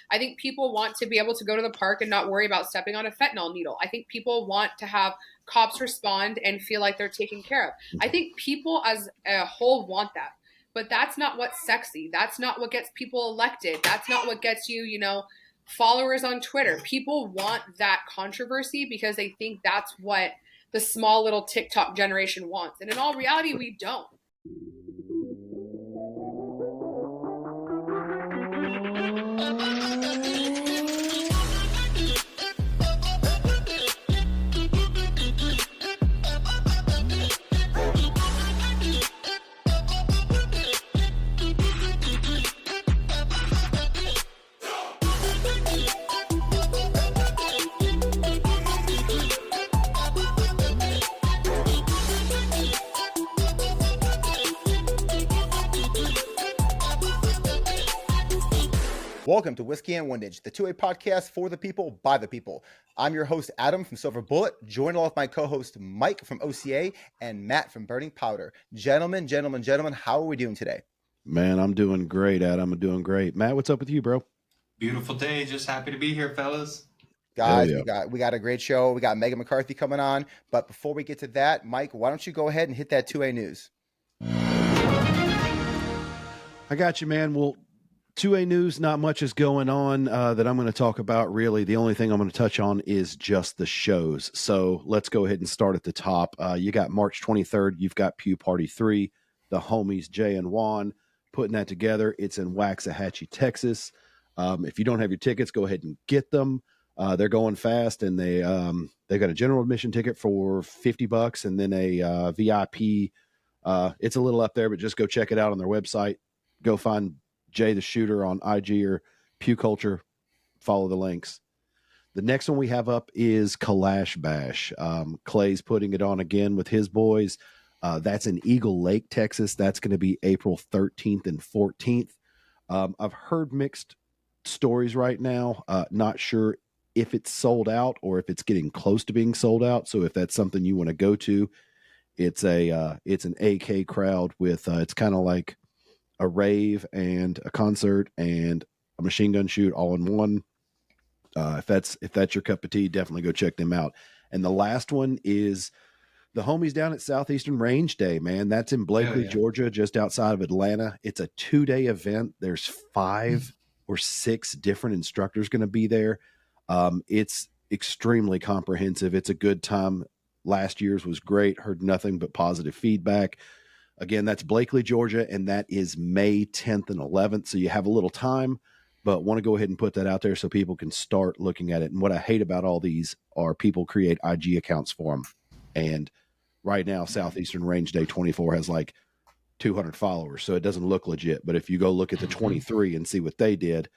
I think people want to be able to go to the park and not worry about stepping on a fentanyl needle. I think people want to have cops respond and feel like they're taken care of. I think people as a whole want that. But that's not what's sexy. That's not what gets people elected. That's not what gets you, followers on Twitter. People want that controversy because they think that's what the small little TikTok generation wants. And in all reality, we don't. Welcome to Whiskey and Windage, the two-way podcast for the people, by the people. I'm your host, Adam from Silver Bullet, joined along with my co-host, Mike from OCA, and Matt from Burning Powder. Gentlemen, how are we doing today? Man, I'm doing great, Adam. I'm doing great. Matt, what's up with you, bro? Beautiful day. Just happy to be here, fellas. Guys, yeah. we got a great show. We got Meagan McCarthy coming on. But before we get to that, Mike, why don't you go ahead and hit that 2A news? I got you, man. Well, 2A news, not much is going on that I'm going to talk about, really. The only thing I'm going to touch on is just the shows. So let's go ahead and start at the top. You got March 23rd. You've got Pew Party 3, the homies Jay and Juan putting that together. It's in Waxahachie, Texas. If you don't have your tickets, go ahead and get them. They're going fast, and they've got a general admission ticket for $50 and then a VIP. It's a little up there, but just go check it out on their website. Go find Jay the Shooter on IG or Pew Culture. Follow the links. The next one we have up is Kalash Bash. Clay's putting it on again with his boys. That's in Eagle Lake, Texas. That's going to be April 13th and 14th. I've heard mixed stories right now. Not sure if it's sold out or if it's getting close to being sold out. So if that's something you want to go to, it's an AK crowd with it's kind of like a rave and a concert and a machine gun shoot all in one. If that's your cup of tea, definitely go check them out. And the last one is the homies down at Southeastern Range Day, man. That's in Blakely, Georgia, just outside of Atlanta. It's a 2-day event. There's 5 or 6 different instructors going to be there. It's extremely comprehensive. It's a good time. Last year's was great. Heard nothing but positive feedback. Again, that's Blakely, Georgia, and that is May 10th and 11th. So you have a little time, but want to go ahead and put that out there so people can start looking at it. And what I hate about all these are people create IG accounts for them. And right now, Southeastern Range Day 24 has like 200 followers, so it doesn't look legit. But if you go look at the 23 and see what they did,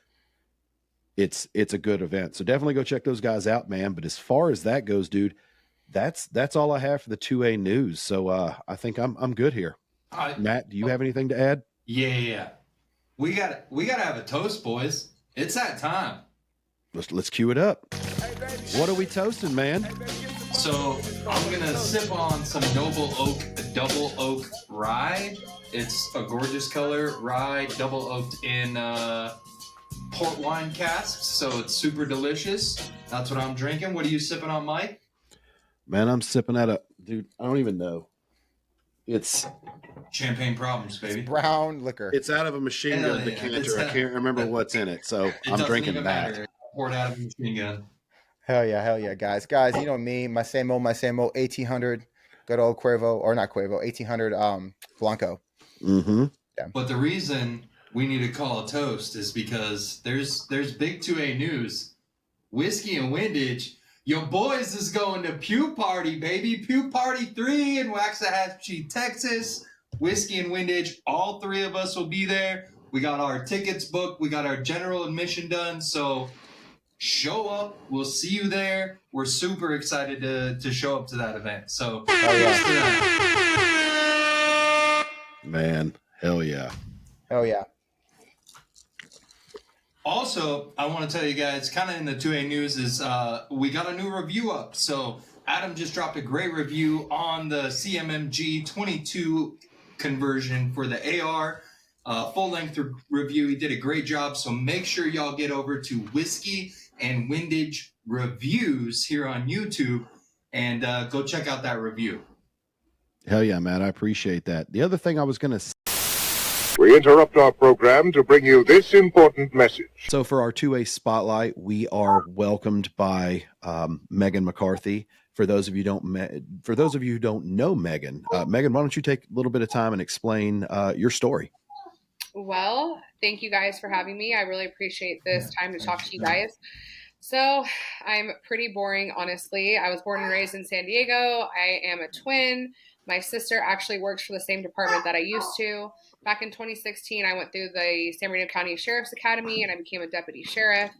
it's a good event. So definitely go check those guys out, man. But as far as that goes, dude, that's all I have for the 2A news. So I think I'm good here. Matt, do you have anything to add? Yeah. We gotta have a toast, boys. It's that time. Let's cue it up. What are we toasting, man? So I'm gonna sip on some Noble Oak Double Oak Rye. It's a gorgeous color rye, double oaked in port wine casks, so it's super delicious. That's what I'm drinking. What are you sipping on, Mike? Man, I'm sipping at dude, I don't even know. It's champagne problems, baby. It's brown liquor. It's out of a machine gun decanter. I can't remember what's in it, so I'm drinking that. Poured out of a machine gun. Hell yeah, guys. Guys, you know me, my same old 1800 good old Cuervo, or not Cuervo, 1800 Blanco. Mm-hmm. Yeah. But the reason we need to call a toast is because there's big 2A news. Whiskey and Windage. Your boys is going to Pew Party, baby. Pew Party 3 in Waxahachie, Texas. Whiskey and Windage. All 3 of us will be there. We got our tickets booked. We got our general admission done. So show up. We'll see you there. We're super excited to show up to that event. So, man, hell yeah. Hell yeah. Also, I want to tell you guys, kind of in the 2A news, is we got a new review up. So Adam just dropped a great review on the CMMG 22 conversion for the AR. full-length review. He did a great job. So make sure y'all get over to Whiskey and Windage Reviews here on YouTube and go check out that review. Hell yeah, man. I appreciate that. The other thing I was going to We interrupt our program to bring you this important message. So for our 2A spotlight, we are welcomed by Meagan McCarthy. For those of you who don't know Meagan, Meagan, why don't you take a little bit of time and explain your story? Well, thank you guys for having me. I really appreciate this time to talk to you guys. So I'm pretty boring, honestly. I was born and raised in San Diego. I am a twin. My sister actually works for the same department that I used to. Back in 2016, I went through the San Bernardino County Sheriff's Academy and I became a deputy sheriff.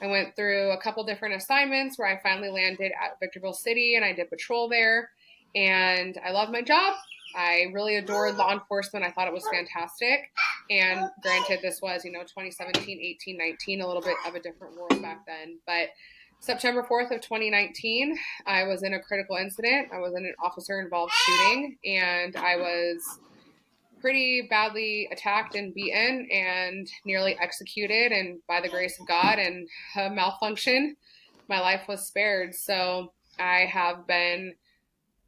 I went through a couple different assignments where I finally landed at Victorville City and I did patrol there. And I loved my job. I really adored law enforcement. I thought it was fantastic. And granted, this was, 2017, 18, 19, a little bit of a different world back then. But September 4th of 2019, I was in a critical incident. I was in an officer-involved shooting, and I was pretty badly attacked and beaten and nearly executed. And by the grace of God and a malfunction, my life was spared. So I have been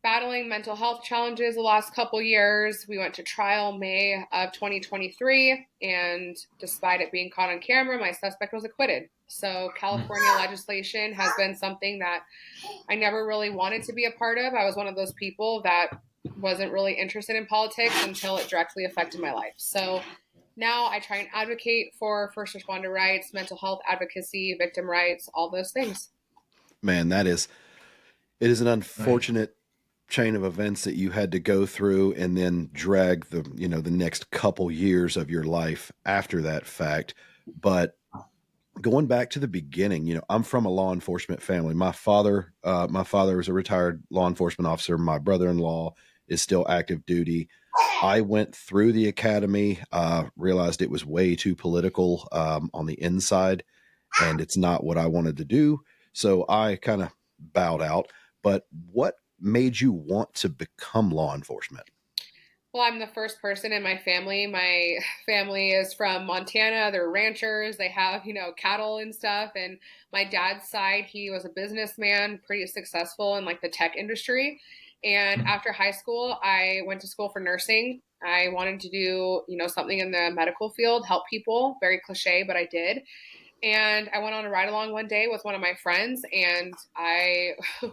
battling mental health challenges the last couple years. We went to trial May of 2023, and despite it being caught on camera, my suspect was acquitted. So California legislation has been something that I never really wanted to be a part of. I was one of those people that wasn't really interested in politics until it directly affected my life. So now I try and advocate for first responder rights, mental health advocacy, victim rights, all those things. Man, it is an unfortunate chain of events that you had to go through and then drag the next couple years of your life after that fact. But going back to the beginning, I'm from a law enforcement family. My father was a retired law enforcement officer. My brother-in-law is still active duty. I went through the academy, realized it was way too political on the inside, and it's not what I wanted to do. So I kind of bowed out. But what made you want to become law enforcement? Well, I'm the first person in my family. My family is from Montana. They're ranchers. They have, cattle and stuff. And my dad's side, he was a businessman, pretty successful in like the tech industry. And after high school, I went to school for nursing. I wanted to do, something in the medical field, help people. Very cliche, but I did. And I went on a ride along one day with one of my friends, and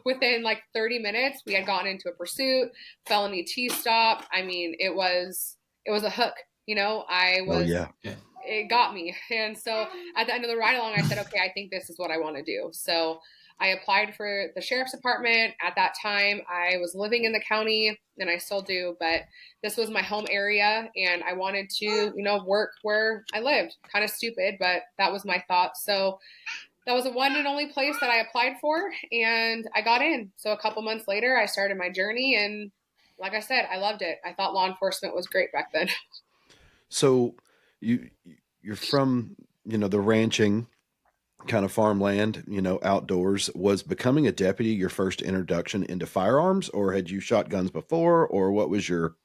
within like 30 minutes, we had gotten into a pursuit, felony T-stop. I mean, it was a hook, It got me. And so at the end of the ride along, I said, okay, I think this is what I want to do. So I applied for the sheriff's department. At that time, I was living in the county, and I still do, but this was my home area, and I wanted to, work where I lived. Kind of stupid, but that was my thought. So that was the one and only place that I applied for, and I got in. So a couple months later, I started my journey, and like I said, I loved it. I thought law enforcement was great back then. So you're from, the ranching kind of farmland, outdoors. Was becoming a deputy your first introduction into firearms, or had you shot guns before, or what was your,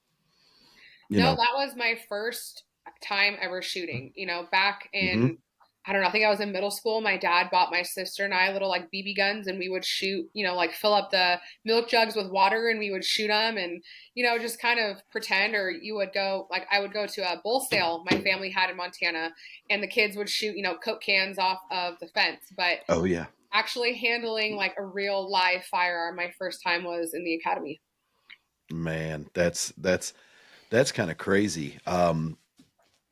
No, that was my first time ever shooting, back in, I don't know, I think I was in middle school. My dad bought my sister and I little like BB guns, and we would shoot, like fill up the milk jugs with water and we would shoot them and, just kind of pretend. Or you would go, like I would go to a bull sale my family had in Montana, and the kids would shoot, Coke cans off of the fence. But oh yeah, actually handling like a real live firearm, my first time was in the academy. Man, that's kind of crazy.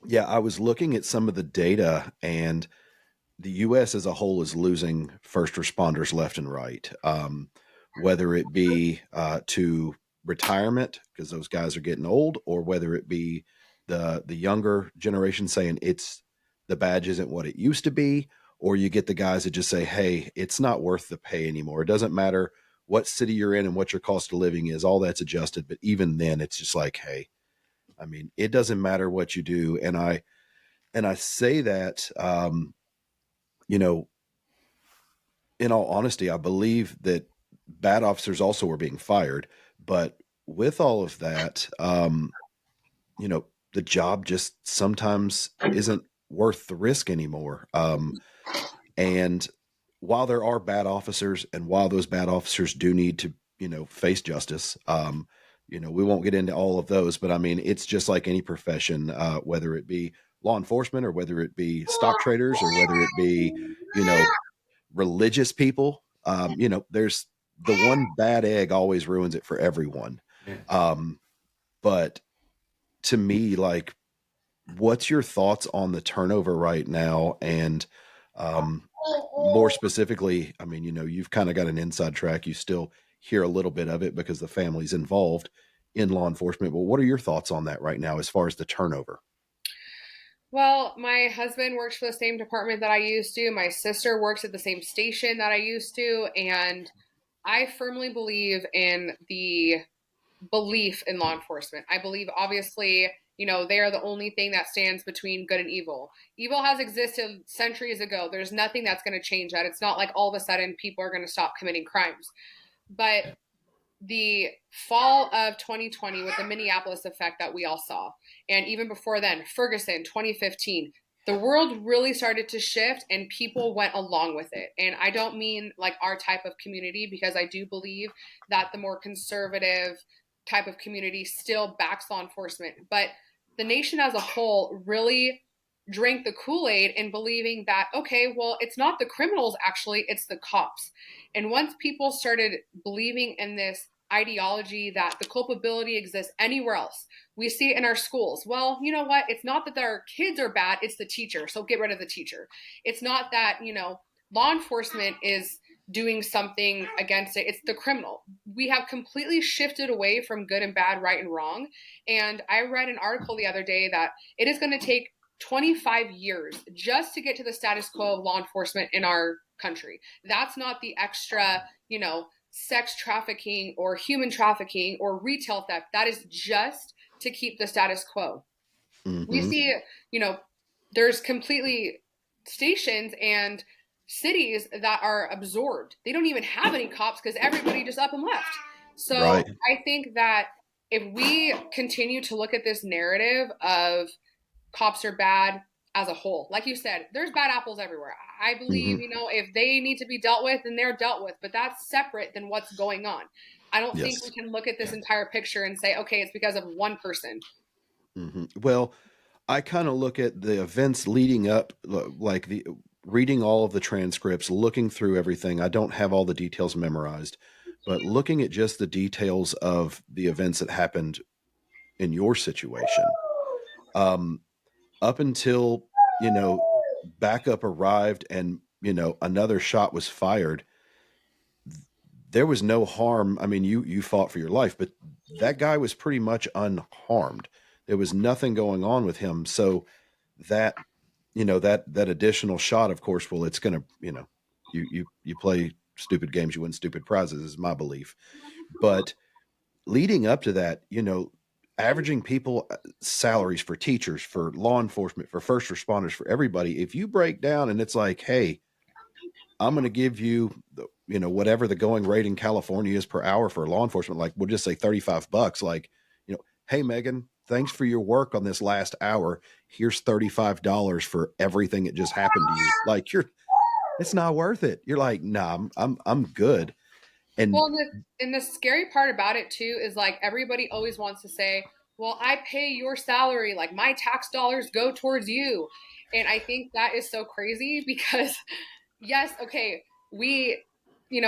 Yeah, I was looking at some of the data, and the U.S. as a whole is losing first responders left and right, whether it be to retirement because those guys are getting old, or whether it be the younger generation saying the badge isn't what it used to be, or you get the guys that just say, hey, it's not worth the pay anymore. It doesn't matter what city you're in and what your cost of living is, all that's adjusted. But even then, it's just like, hey, I mean, it doesn't matter what you do. And I say that, in all honesty, I believe that bad officers also were being fired. But with all of that, the job just sometimes isn't worth the risk anymore. And while there are bad officers, and while those bad officers do need to, face justice, we won't get into all of those, but I mean, it's just like any profession, whether it be law enforcement or whether it be stock traders or whether it be, religious people, there's the one bad egg always ruins it for everyone. Yeah. But to me, like, what's your thoughts on the turnover right now? And more specifically, I mean, you've kind of got an inside track. You still hear a little bit of it because the family's involved in law enforcement. But what are your thoughts on that right now as far as the turnover? Well, my husband works for the same department that I used to. My sister works at the same station that I used to. And I firmly believe in the belief in law enforcement. I believe, obviously, they are the only thing that stands between good and evil. Evil has existed centuries ago. There's nothing that's going to change that. It's not like all of a sudden people are going to stop committing crimes. But the fall of 2020 with the Minneapolis effect that we all saw, and even before then, Ferguson, 2015, the world really started to shift and people went along with it. And I don't mean like our type of community, because I do believe that the more conservative type of community still backs law enforcement. But the nation as a whole really drank the Kool-Aid in believing that, okay, well, it's not the criminals, actually, it's the cops. And once people started believing in this ideology that the culpability exists anywhere else, we see it in our schools. Well, you know what? It's not that our kids are bad, it's the teacher. So get rid of the teacher. It's not that, law enforcement is doing something against it. It's the criminal. We have completely shifted away from good and bad, right and wrong. And I read an article the other day that it is going to take 25 years just to get to the status quo of law enforcement in our country. That's not the extra, sex trafficking or human trafficking or retail theft. That is just to keep the status quo. Mm-hmm. We see, there's completely stations and cities that are absorbed. They don't even have any cops because everybody just up and left. So right. I think that if we continue to look at this narrative of cops are bad as a whole, like you said, there's bad apples everywhere. I believe, if they need to be dealt with, then they're dealt with, but that's separate than what's going on. I don't think we can look at this entire picture and say, okay, it's because of one person. Mm-hmm. Well, I kind of look at the events leading up, like reading all of the transcripts, looking through everything. I don't have all the details memorized, but looking at just the details of the events that happened in your situation, up until, backup arrived and, another shot was fired, there was no harm. I mean, you fought for your life, but that guy was pretty much unharmed. There was nothing going on with him. So that, that additional shot, of course, well, it's going to, you play stupid games, you win stupid prizes, is my belief. But leading up to that, averaging people salaries for teachers, for law enforcement, for first responders, for everybody, if you break down and it's like, hey, I'm going to give you, whatever the going rate in California is per hour for law enforcement, like we'll just say $35, like, hey, Meagan, thanks for your work on this last hour. Here's $35 for everything that just happened to you. Like it's not worth it. You're like, nah, I'm good. And well, and the scary part about it too is like everybody always wants to say, well, I pay your salary, like my tax dollars go towards you. And I think that is so crazy because yes, okay, we,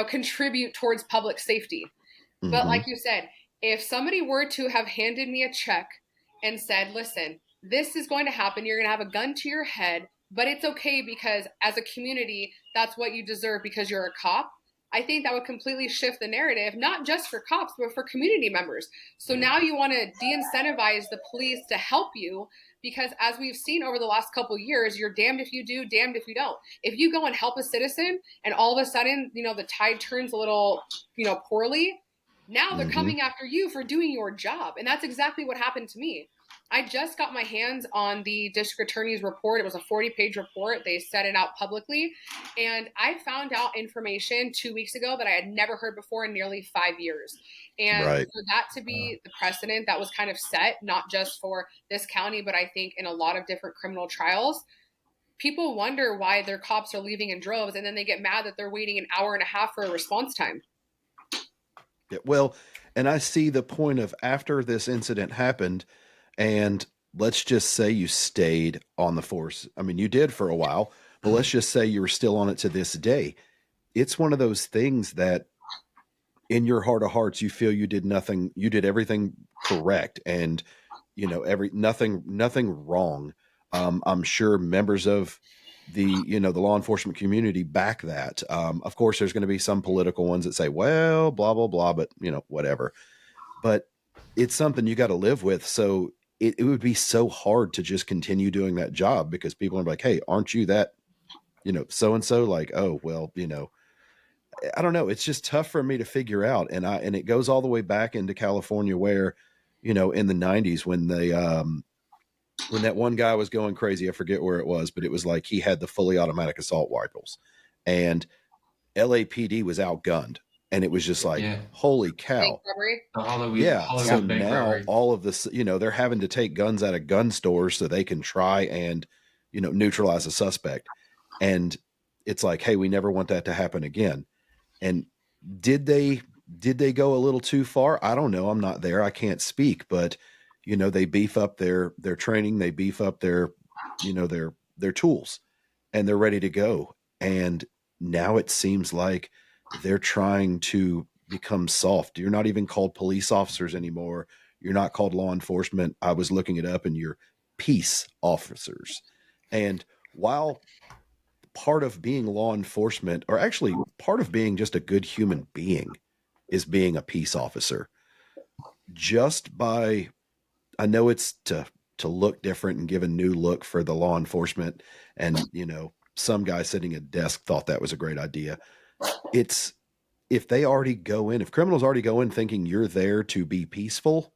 contribute towards public safety. Mm-hmm. But like you said, if somebody were to have handed me a check and said, listen, this is going to happen, you're going to have a gun to your head, but it's okay because as a community, that's what you deserve because you're a cop. I think that would completely shift the narrative, not just for cops, but for community members. So now you want to de-incentivize the police to help you because as we've seen over the last couple of years, you're damned if you do, damned if you don't. If you go and help a citizen and all of a sudden, the tide turns a little, poorly, now they're coming after you for doing your job. And that's exactly what happened to me. I just got my hands on the district attorney's report. It was a 40-page report. They set it out publicly. And I found out information 2 weeks ago that I had never heard before in nearly 5 years. And for that to be the precedent that was kind of set, not just for this county, but I think in a lot of different criminal trials, people wonder why their cops are leaving in droves, and then they get mad that they're waiting an hour and a half for a response time. Yeah, well, and I see the point of after this incident happened, and let's just say you stayed on the force. I mean, you did for a while, but let's just say you were still on it to this day. It's one of those things that in your heart of hearts, you feel you did nothing, you did everything correct. And, you know, nothing wrong. I'm sure members of the law enforcement community back that. Of course, there's going to be some political ones that say, well, blah, blah, blah, but whatever. But it's something you got to live with. So it would be so hard to just continue doing that job because people are like, hey, aren't you that, so-and-so? Like, oh, well, I don't know. It's just tough for me to figure out. And it goes all the way back into California where, in the 90s when they, when that one guy was going crazy, I forget where it was, but it was like he had the fully automatic assault rifles and LAPD was outgunned. And it was just like, holy cow. So now all of this, they're having to take guns out of gun stores so they can try and, neutralize a suspect. And it's like, hey, we never want that to happen again. And did they go a little too far? I don't know. I'm not there. I can't speak, but they beef up their training. They beef up their tools and they're ready to go. And now it seems like they're trying to become soft. You're not even called police officers anymore. You're not called law enforcement. I was looking it up and you're peace officers. And while part of being law enforcement, or actually part of being just a good human being, is being a peace officer, just by, I know it's to look different and give a new look for the law enforcement. And, some guy sitting at a desk thought that was a great idea. It's, if criminals already go in thinking you're there to be peaceful,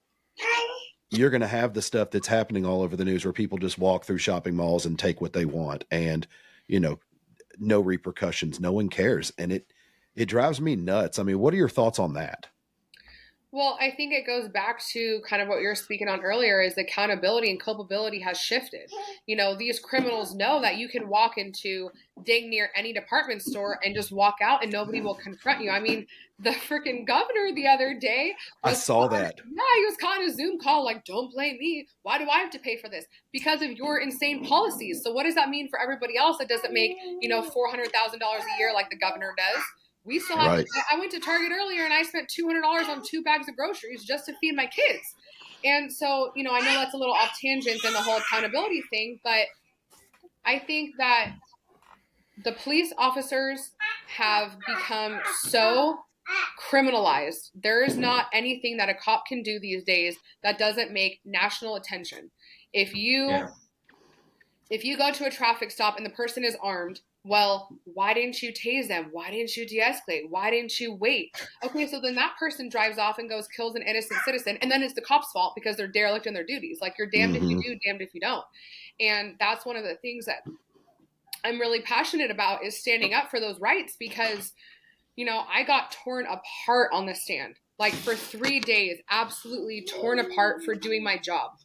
you're going to have the stuff that's happening all over the news where people just walk through shopping malls and take what they want. And, no repercussions, no one cares. And it drives me nuts. I mean, what are your thoughts on that? Well, I think it goes back to kind of what you were speaking on earlier, is accountability and culpability has shifted. These criminals know that you can walk into dang near any department store and just walk out and nobody will confront you. I mean, the freaking governor the other day, I saw that. Yeah, he was caught in a Zoom call like, don't blame me. Why do I have to pay for this? Because of your insane policies. So what does that mean for everybody else that doesn't make, $400,000 a year like the governor does? We still have, I went to Target earlier and I spent $200 on 2 bags of groceries just to feed my kids. And so, I know that's a little off tangent in the whole accountability thing, but I think that the police officers have become so criminalized. There is not anything that a cop can do these days that doesn't make national attention. If you go to a traffic stop and the person is armed, well, why didn't you tase them? Why didn't you de-escalate? Why didn't you wait? Okay, so then that person drives off and kills an innocent citizen, and then it's the cop's fault because they're derelict in their duties. Like, you're damned if you do, damned if you don't. And that's one of the things that I'm really passionate about, is standing up for those rights, because, I got torn apart on the stand. Like, for 3 days, absolutely torn apart for doing my job.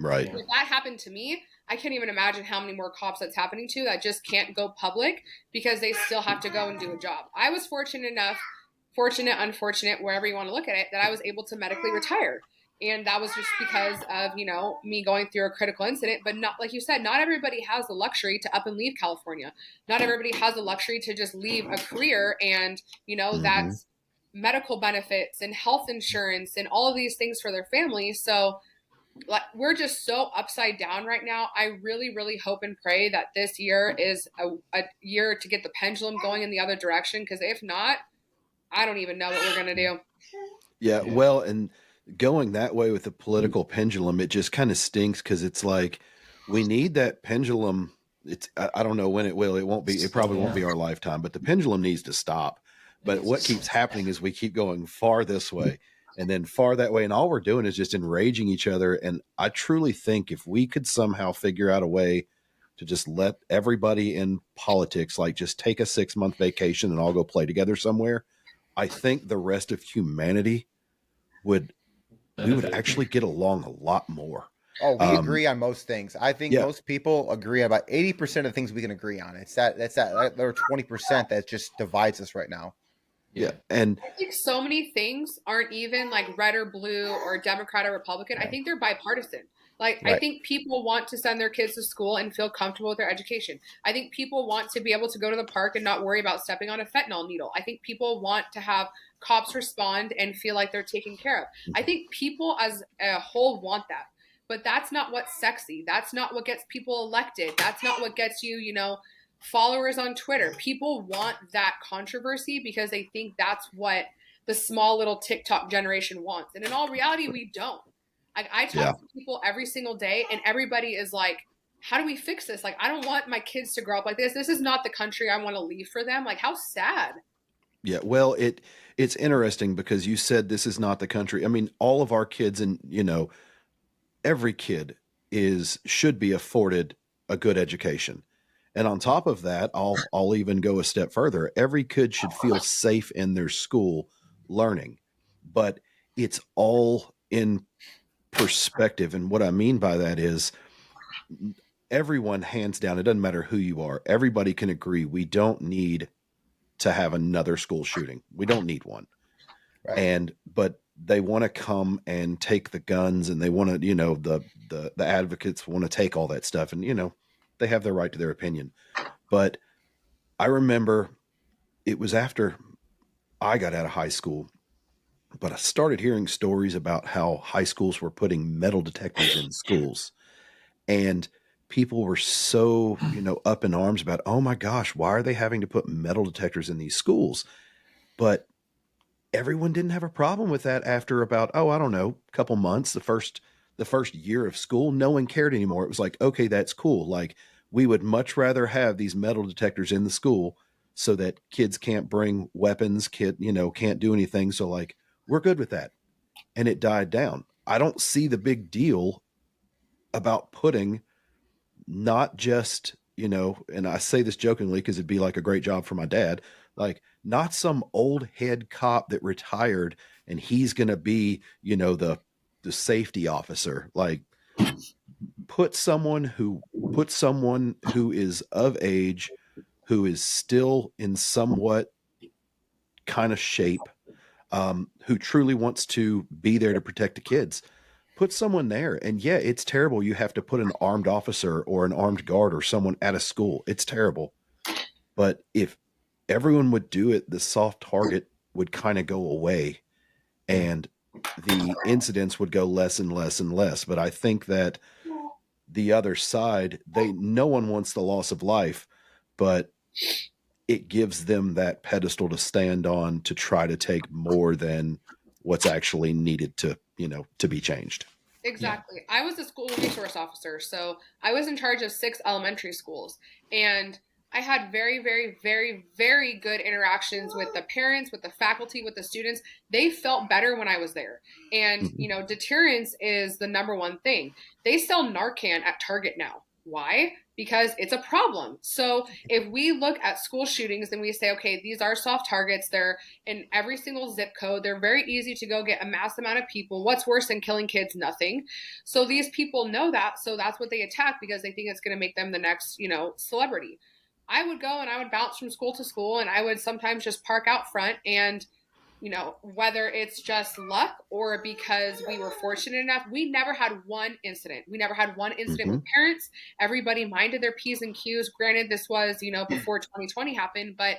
Right. If that happened to me, I can't even imagine how many more cops that's happening to that just can't go public because they still have to go and do a job. I was fortunate, unfortunate, wherever you want to look at it, that I was able to medically retire. And that was just because of, me going through a critical incident. But not, like you said, not everybody has the luxury to up and leave California. Not everybody has the luxury to just leave a career and, that's medical benefits and health insurance and all of these things for their family. So we're just so upside down right now. I really, really hope and pray that this year is a year to get the pendulum going in the other direction. Because if not, I don't even know what we're going to do. Yeah, well, and going that way with the political pendulum, it just kind of stinks, because it's like, we need that pendulum. I don't know when it will. It probably won't be our lifetime, but the pendulum needs to stop. But what keeps happening is we keep going far this way. and then far that way. And all we're doing is just enraging each other. And I truly think if we could somehow figure out a way to just let everybody in politics, like just take a 6-month vacation and all go play together somewhere, I think the rest of humanity we would actually get along a lot more. Oh, we agree on most things. I think most people agree on about 80% of the things we can agree on. It's that there are 20% that just divides us right now. Yeah. And I think so many things aren't even like red or blue or Democrat or Republican. I think they're bipartisan. Like, I think people want to send their kids to school and feel comfortable with their education. I think people want to be able to go to the park and not worry about stepping on a fentanyl needle. I think people want to have cops respond and feel like they're taken care of. I think people as a whole want that. But that's not what's sexy. That's not what gets people elected. That's not what gets you, followers on Twitter. People want that controversy because they think that's what the small little TikTok generation wants. And in all reality, we don't. I talk to people every single day, and everybody is like, how do we fix this? Like, I don't want my kids to grow up like this. This is not the country I want to leave for them. Like, how sad. Yeah, well, it's interesting because you said this is not the country. I mean, all of our kids and, every kid should be afforded a good education. And on top of that, I'll even go a step further. Every kid should feel safe in their school learning, but it's all in perspective. And what I mean by that is everyone, hands down, it doesn't matter who you are. Everybody can agree. We don't need to have another school shooting. We don't need one. Right. But they want to come and take the guns, and they want to, the advocates want to take all that stuff, and, they have their right to their opinion. But I remember it was after I got out of high school, but I started hearing stories about how high schools were putting metal detectors in schools, and people were so, up in arms about, oh my gosh, why are they having to put metal detectors in these schools? But everyone didn't have a problem with that after about, I don't know, a couple months, the first year of school. No one cared anymore. It was like, okay, that's cool. Like, we would much rather have these metal detectors in the school so that kids can't bring weapons, can't do anything. So like, we're good with that. And it died down. I don't see the big deal about putting not just, and I say this jokingly because it'd be like a great job for my dad, like not some old head cop that retired and he's going to be, the safety officer. Like, put someone who is of age, who is still in somewhat kind of shape, who truly wants to be there to protect the kids. Put someone there. And yeah, it's terrible. You have to put an armed officer or an armed guard or someone at a school. It's terrible. But if everyone would do it, the soft target would kind of go away and the incidents would go less and less and less. But I think that the other side, no one wants the loss of life, but it gives them that pedestal to stand on to try to take more than what's actually needed to be changed. Exactly. Yeah. I was a school resource officer, so I was in charge of 6 elementary schools, and I had very, very, very, very good interactions with the parents, with the faculty, with the students. They felt better when I was there. And, deterrence is the number one thing. They sell Narcan at Target now. Why? Because it's a problem. So if we look at school shootings and we say, okay, these are soft targets, they're in every single zip code, they're very easy to go get a mass amount of people. What's worse than killing kids? Nothing. So these people know that. So that's what they attack because they think it's going to make them the next, celebrity. I would go and I would bounce from school to school, and I would sometimes just park out front, and whether it's just luck or because we were fortunate enough, we never had one incident. We never had one incident with parents. Everybody minded their P's and Q's. Granted, this was, before 2020 happened, but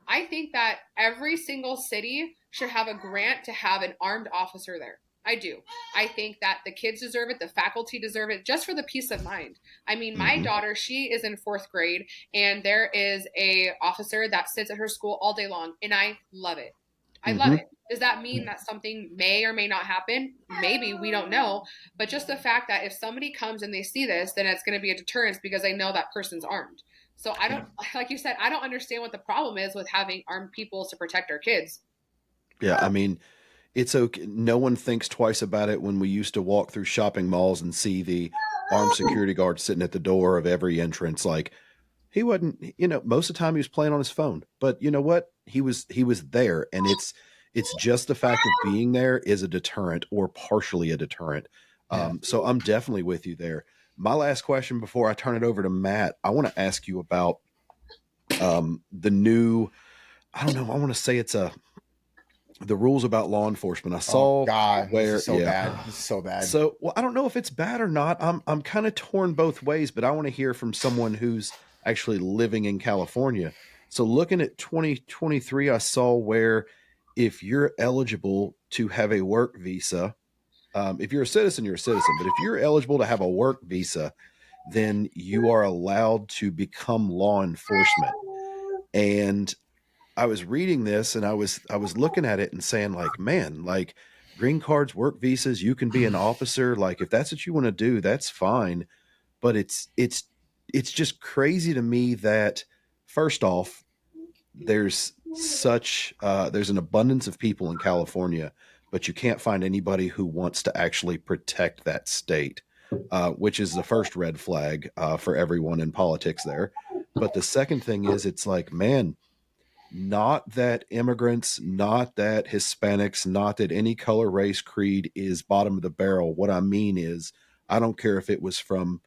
I think that every single city should have a grant to have an armed officer there. I do. I think that the kids deserve it. The faculty deserve it just for the peace of mind. I mean, my daughter, she is in 4th grade, and there is a officer that sits at her school all day long, and I love it. I love it. Does that mean that something may or may not happen? Maybe, we don't know. But just the fact that if somebody comes and they see this, then it's going to be a deterrence because they know that person's armed. So I don't, like you said, I don't understand what the problem is with having armed people to protect our kids. Yeah, I mean, it's okay. No one thinks twice about it when we used to walk through shopping malls and see the armed security guard sitting at the door of every entrance. Like, he wasn't, most of the time he was playing on his phone, but you know what? He was there, and it's just the fact of being there is a deterrent, or partially a deterrent. So I'm definitely with you there. My last question before I turn it over to Matt, I want to ask you about the new, I don't know, I want to say it's the rules about law enforcement. I saw this is so bad. This is so bad. So, well, I don't know if it's bad or not. I'm kind of torn both ways, but I want to hear from someone who's actually living in California. So looking at 2023, I saw where if you're eligible to have a work visa, if you're a citizen, you're a citizen. But if you're eligible to have a work visa, then you are allowed to become law enforcement. And I was reading this, and I was looking at it and saying, like, man, like, green cards, work visas, you can be an officer. Like, if that's what you want to do, that's fine. But it's just crazy to me that, first off, there's an abundance of people in California, but you can't find anybody who wants to actually protect that state, which is the first red flag for everyone in politics there. But the second thing is, it's like, man, not that immigrants, not that Hispanics, not that any color, race, creed is bottom of the barrel. What I mean is, I don't care if it was from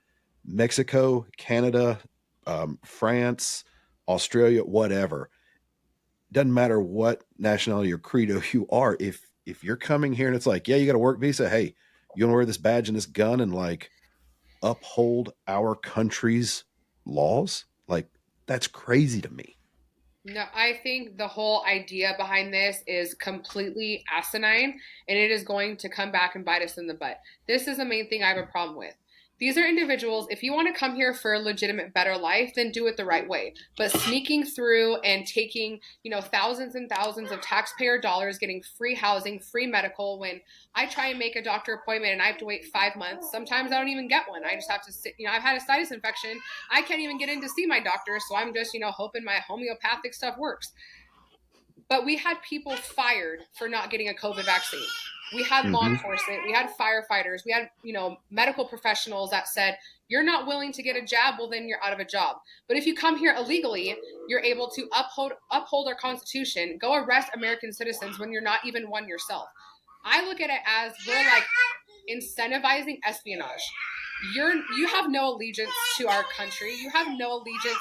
Mexico, Canada, France, Australia, whatever. Doesn't matter what nationality or credo you are. If you're coming here and it's like, yeah, you got a work visa. Hey, you want to wear this badge and this gun and like uphold our country's laws? Like, that's crazy to me. No, I think the whole idea behind this is completely asinine, and it is going to come back and bite us in the butt. This is the main thing I have a problem with. These are individuals, if you want to come here for a legitimate, better life, then do it the right way. But sneaking through and taking, thousands and thousands of taxpayer dollars, getting free housing, free medical, when I try and make a doctor appointment and I have to wait 5 months, sometimes I don't even get one. I just have to sit, I've had a sinus infection. I can't even get in to see my doctor. So I'm just, hoping my homeopathic stuff works. But we had people fired for not getting a COVID vaccine. We had law enforcement, we had firefighters, we had, medical professionals that said, you're not willing to get a jab, well, then you're out of a job. But if you come here illegally, you're able to uphold our Constitution, go arrest American citizens when you're not even one yourself. I look at it as we're like incentivizing espionage. You have no allegiance to our country. You have no allegiance.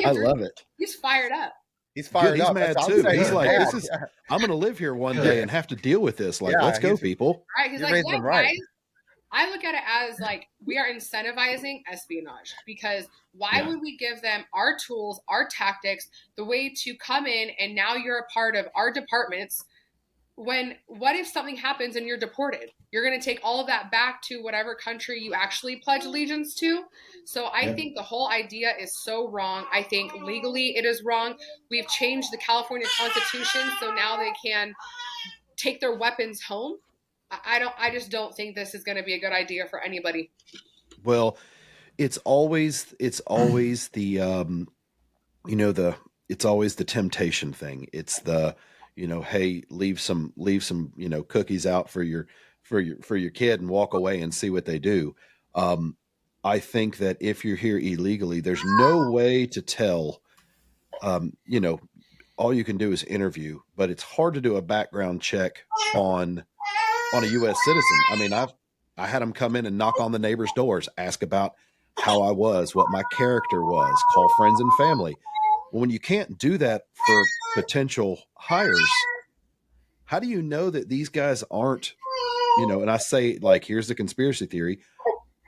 I love it. He's fired up. He's fired up. He's mad too. He's like, I'm going to live here one day and have to deal with this. Like, let's go, people. Right. He's like, yeah, guys. I look at it as like, we are incentivizing espionage, because why would we give them our tools, our tactics, the way to come in, and now you're a part of our departments? What if something happens and you're deported? You're going to take all of that back to whatever country you actually pledge allegiance to. So I think the whole idea is so wrong. I think legally it is wrong. We've changed the California Constitution so now they can take their weapons home. I just don't think this is going to be a good idea for anybody. Well, it's always the it's always the temptation thing. It's the, hey, leave some, cookies out for your kid and walk away and see what they do. I think that if you're here illegally, there's no way to tell, all you can do is interview, but it's hard to do a background check on a U.S. citizen. I mean, I had them come in and knock on the neighbors' doors, ask about how I was, what my character was, call friends and family. Well, when you can't do that for potential hires, how do you know that these guys aren't, and I say, like, here's the conspiracy theory.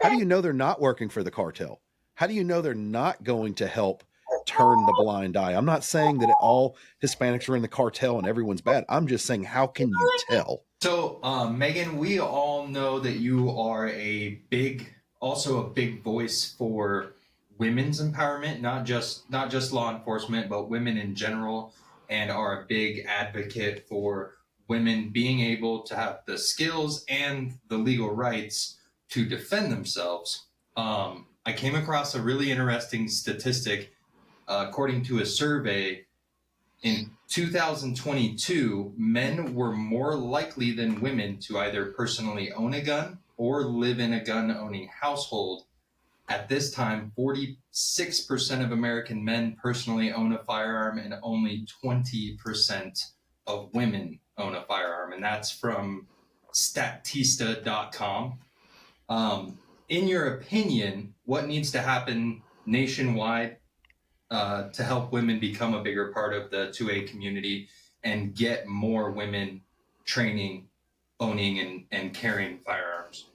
How do you know they're not working for the cartel? How do you know they're not going to help turn the blind eye? I'm not saying that all Hispanics are in the cartel and everyone's bad. I'm just saying, how can you tell? So, Meagan, we all know that you are also a big voice for women's empowerment, not just law enforcement, but women in general, and are a big advocate for women being able to have the skills and the legal rights to defend themselves. I came across a really interesting statistic. According to a survey, In 2022, men were more likely than women to either personally own a gun or live in a gun-owning household. At this time, 46% of American men personally own a firearm, and only 20% of women own a firearm. And that's from Statista.com. In your opinion, what needs to happen nationwide to help women become a bigger part of the 2A community and get more women training, owning, and carrying firearms?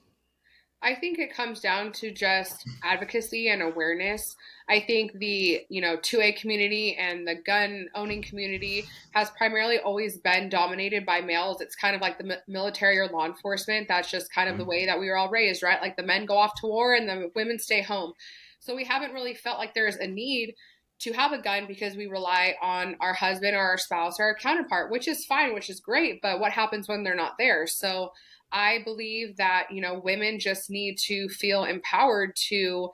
I think it comes down to just advocacy and awareness. I think the 2A community and the gun owning community has primarily always been dominated by males. It's kind of like the military or law enforcement. That's just kind of the way that we were all raised, right? Like the men go off to war and the women stay home. So we haven't really felt like there's a need to have a gun because we rely on our husband or our spouse or our counterpart, which is fine, which is great. But what happens when they're not there? So I believe that, women just need to feel empowered to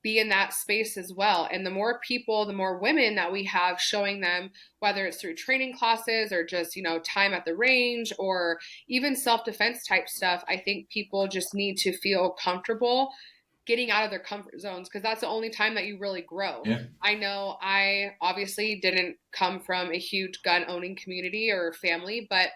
be in that space as well. And the more people, the more women that we have showing them, whether it's through training classes or just, time at the range or even self-defense type stuff, I think people just need to feel comfortable getting out of their comfort zones, because that's the only time that you really grow. Yeah. I know I obviously didn't come from a huge gun owning community or family, but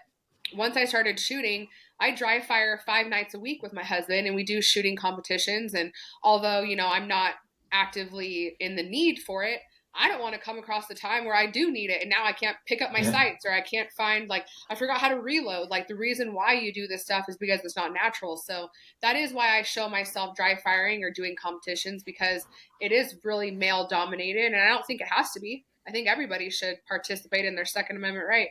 once I started shooting, I dry fire 5 nights a week with my husband, and we do shooting competitions. And although, I'm not actively in the need for it, I don't want to come across the time where I do need it. And now I can't pick up my sights, or I can't find, I forgot how to reload. The reason why you do this stuff is because it's not natural. So that is why I show myself dry firing or doing competitions, because it is really male dominated. And I don't think it has to be. I think everybody should participate in their Second Amendment right.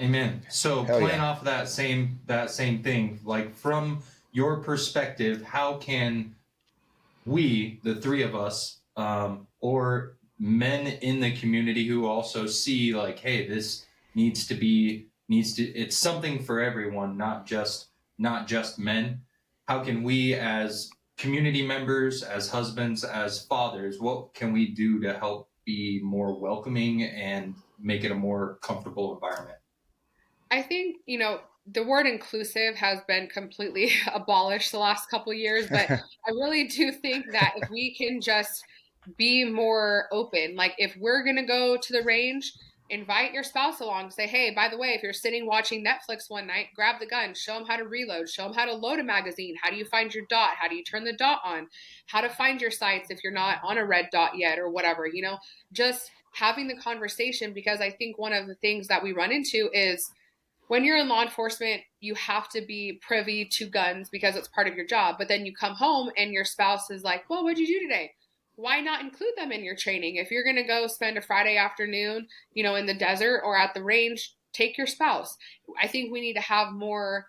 Amen. So playing off that same thing, from your perspective, how can we, the three of us, or men in the community who also see hey, this it's something for everyone, not just men. How can we as community members, as husbands, as fathers, what can we do to help be more welcoming and make it a more comfortable environment? I think, the word inclusive has been completely abolished the last couple of years, but I really do think that if we can just be more open, if we're going to go to the range, invite your spouse along, say, hey, by the way, if you're sitting watching Netflix one night, grab the gun, show them how to reload, show them how to load a magazine. How do you find your dot? How do you turn the dot on? How to find your sights if you're not on a red dot yet or whatever, just having the conversation, because I think one of the things that we run into is when you're in law enforcement, you have to be privy to guns because it's part of your job. But then you come home and your spouse is like, well, what'd you do today? Why not include them in your training? If you're going to go spend a Friday afternoon, in the desert or at the range, take your spouse. I think we need to have more,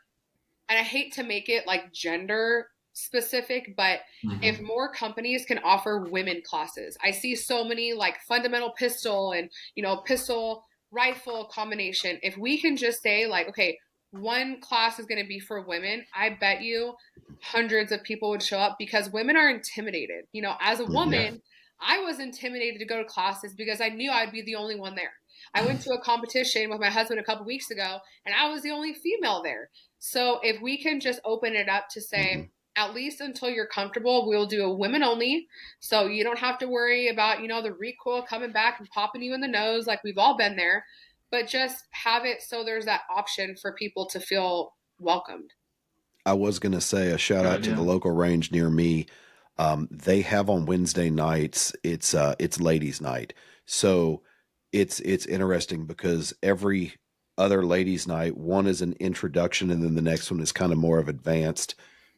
and I hate to make it gender specific, but if more companies can offer women classes, I see so many fundamental pistol and, pistol rifle combination. If we can just say okay, one class is going to be for women, I bet you hundreds of people would show up, because women are intimidated. As a woman, I was intimidated to go to classes because I knew I'd be the only one there. I went to a competition with my husband a couple weeks ago, and I was the only female there. So if we can just open it up to say, at least until you're comfortable, we'll do a women only. So you don't have to worry about, the recoil coming back and popping you in the nose. We've all been there, but just have it so there's that option for people to feel welcomed. I was going to say a shout out to the local range near me. They have on Wednesday nights, it's ladies' night. So it's interesting because every other ladies' night, one is an introduction and then the next one is kind of more of advanced.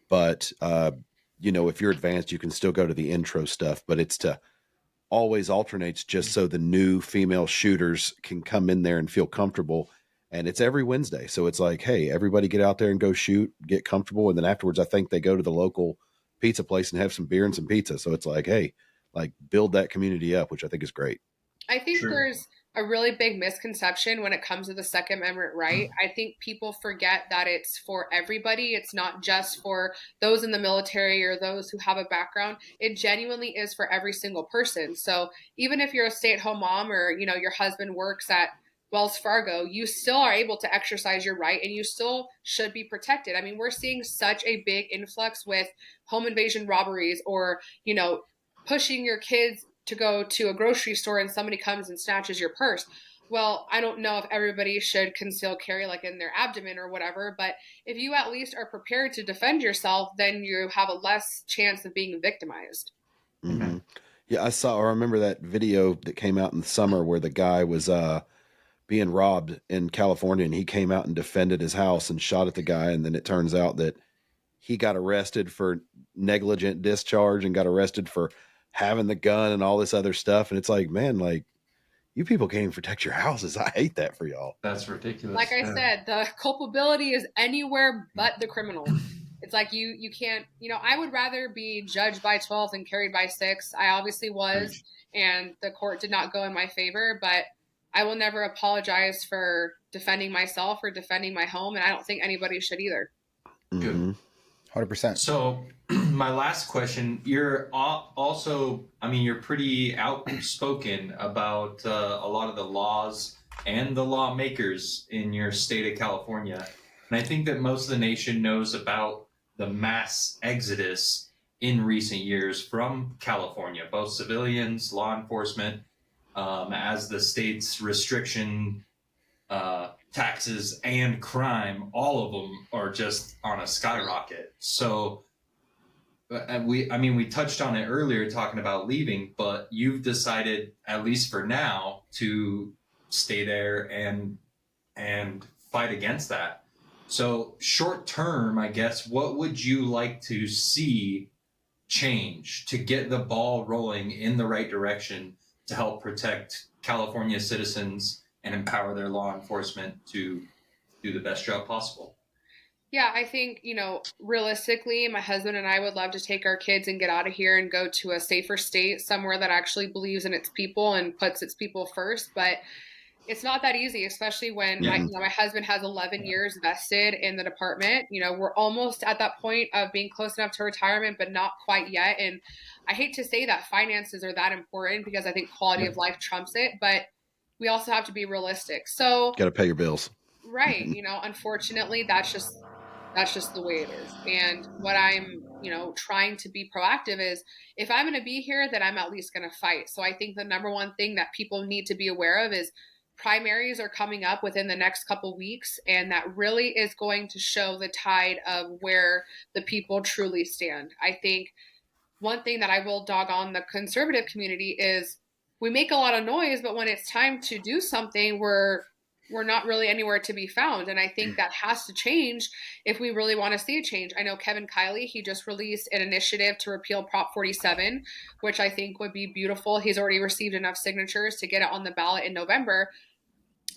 But, if you're advanced, you can still go to the intro stuff, but it's to always alternates just so the new female shooters can come in there and feel comfortable. And it's every Wednesday. So it's hey, everybody get out there and go shoot, get comfortable. And then afterwards, I think they go to the local pizza place and have some beer and some pizza. So it's hey, build that community up, which I think is great. I think there's a really big misconception when it comes to the Second Amendment right. I think people forget that it's for everybody. It's not just for those in the military or those who have a background. It genuinely is for every single person. So even if you're a stay-at-home mom or, you know, your husband works at Wells Fargo, you still are able to exercise your right and you still should be protected. I mean, we're seeing such a big influx with home invasion robberies or, you know, pushing your kids to go to a grocery store and somebody comes and snatches your purse. Well, I don't know if everybody should conceal carry like in their abdomen or whatever, but if you at least are prepared to defend yourself, then you have a less chance of being victimized. Mm-hmm. Yeah, I remember that video that came out in the summer where the guy was being robbed in California and he came out and defended his house and shot at the guy. And then it turns out that he got arrested for negligent discharge and got arrested for having the gun and all this other stuff. And it's like, man, like, you people can't even protect your houses. I hate that for y'all. That's ridiculous. Like I said, the culpability is anywhere but the criminal. It's like you can't, you know, I would rather be judged by 12 than carried by 6. I obviously was, and the court did not go in my favor, but I will never apologize for defending myself or defending my home. And I don't think anybody should either. Mm-hmm. 100%. So my last question, you're also, I mean, you're pretty outspoken about a lot of the laws and the lawmakers in your state of California. And I think that most of the nation knows about the mass exodus in recent years from California, both civilians, law enforcement, as the state's restriction, taxes and crime, all of them are just on a skyrocket. So we touched on it earlier talking about leaving, but you've decided, at least for now, to stay there and fight against that. So short term, I guess, what would you like to see change to get the ball rolling in the right direction to help protect California citizens and empower their law enforcement to do the best job possible? Yeah, I think, you know, realistically, my husband and I would love to take our kids and get out of here and go to a safer state, somewhere that actually believes in its people and puts its people first. But it's not that easy, especially when my husband has 11 years vested in the department. You know, we're almost at that point of being close enough to retirement, but not quite yet. And I hate to say that finances are that important because I think quality of life trumps it, but we also have to be realistic. So got to pay your bills. Right. You know, unfortunately, that's just the way it is. And what I'm, you know, trying to be proactive is if I'm going to be here, then I'm at least going to fight. So I think the number one thing that people need to be aware of is primaries are coming up within the next couple weeks. And that really is going to show the tide of where the people truly stand. I think one thing that I will dog on the conservative community is we make a lot of noise, but when it's time to do something, we're not really anywhere to be found. And I think that has to change if we really want to see a change. I know Kevin Kiley, he just released an initiative to repeal Prop 47, which I think would be beautiful. He's already received enough signatures to get it on the ballot in November.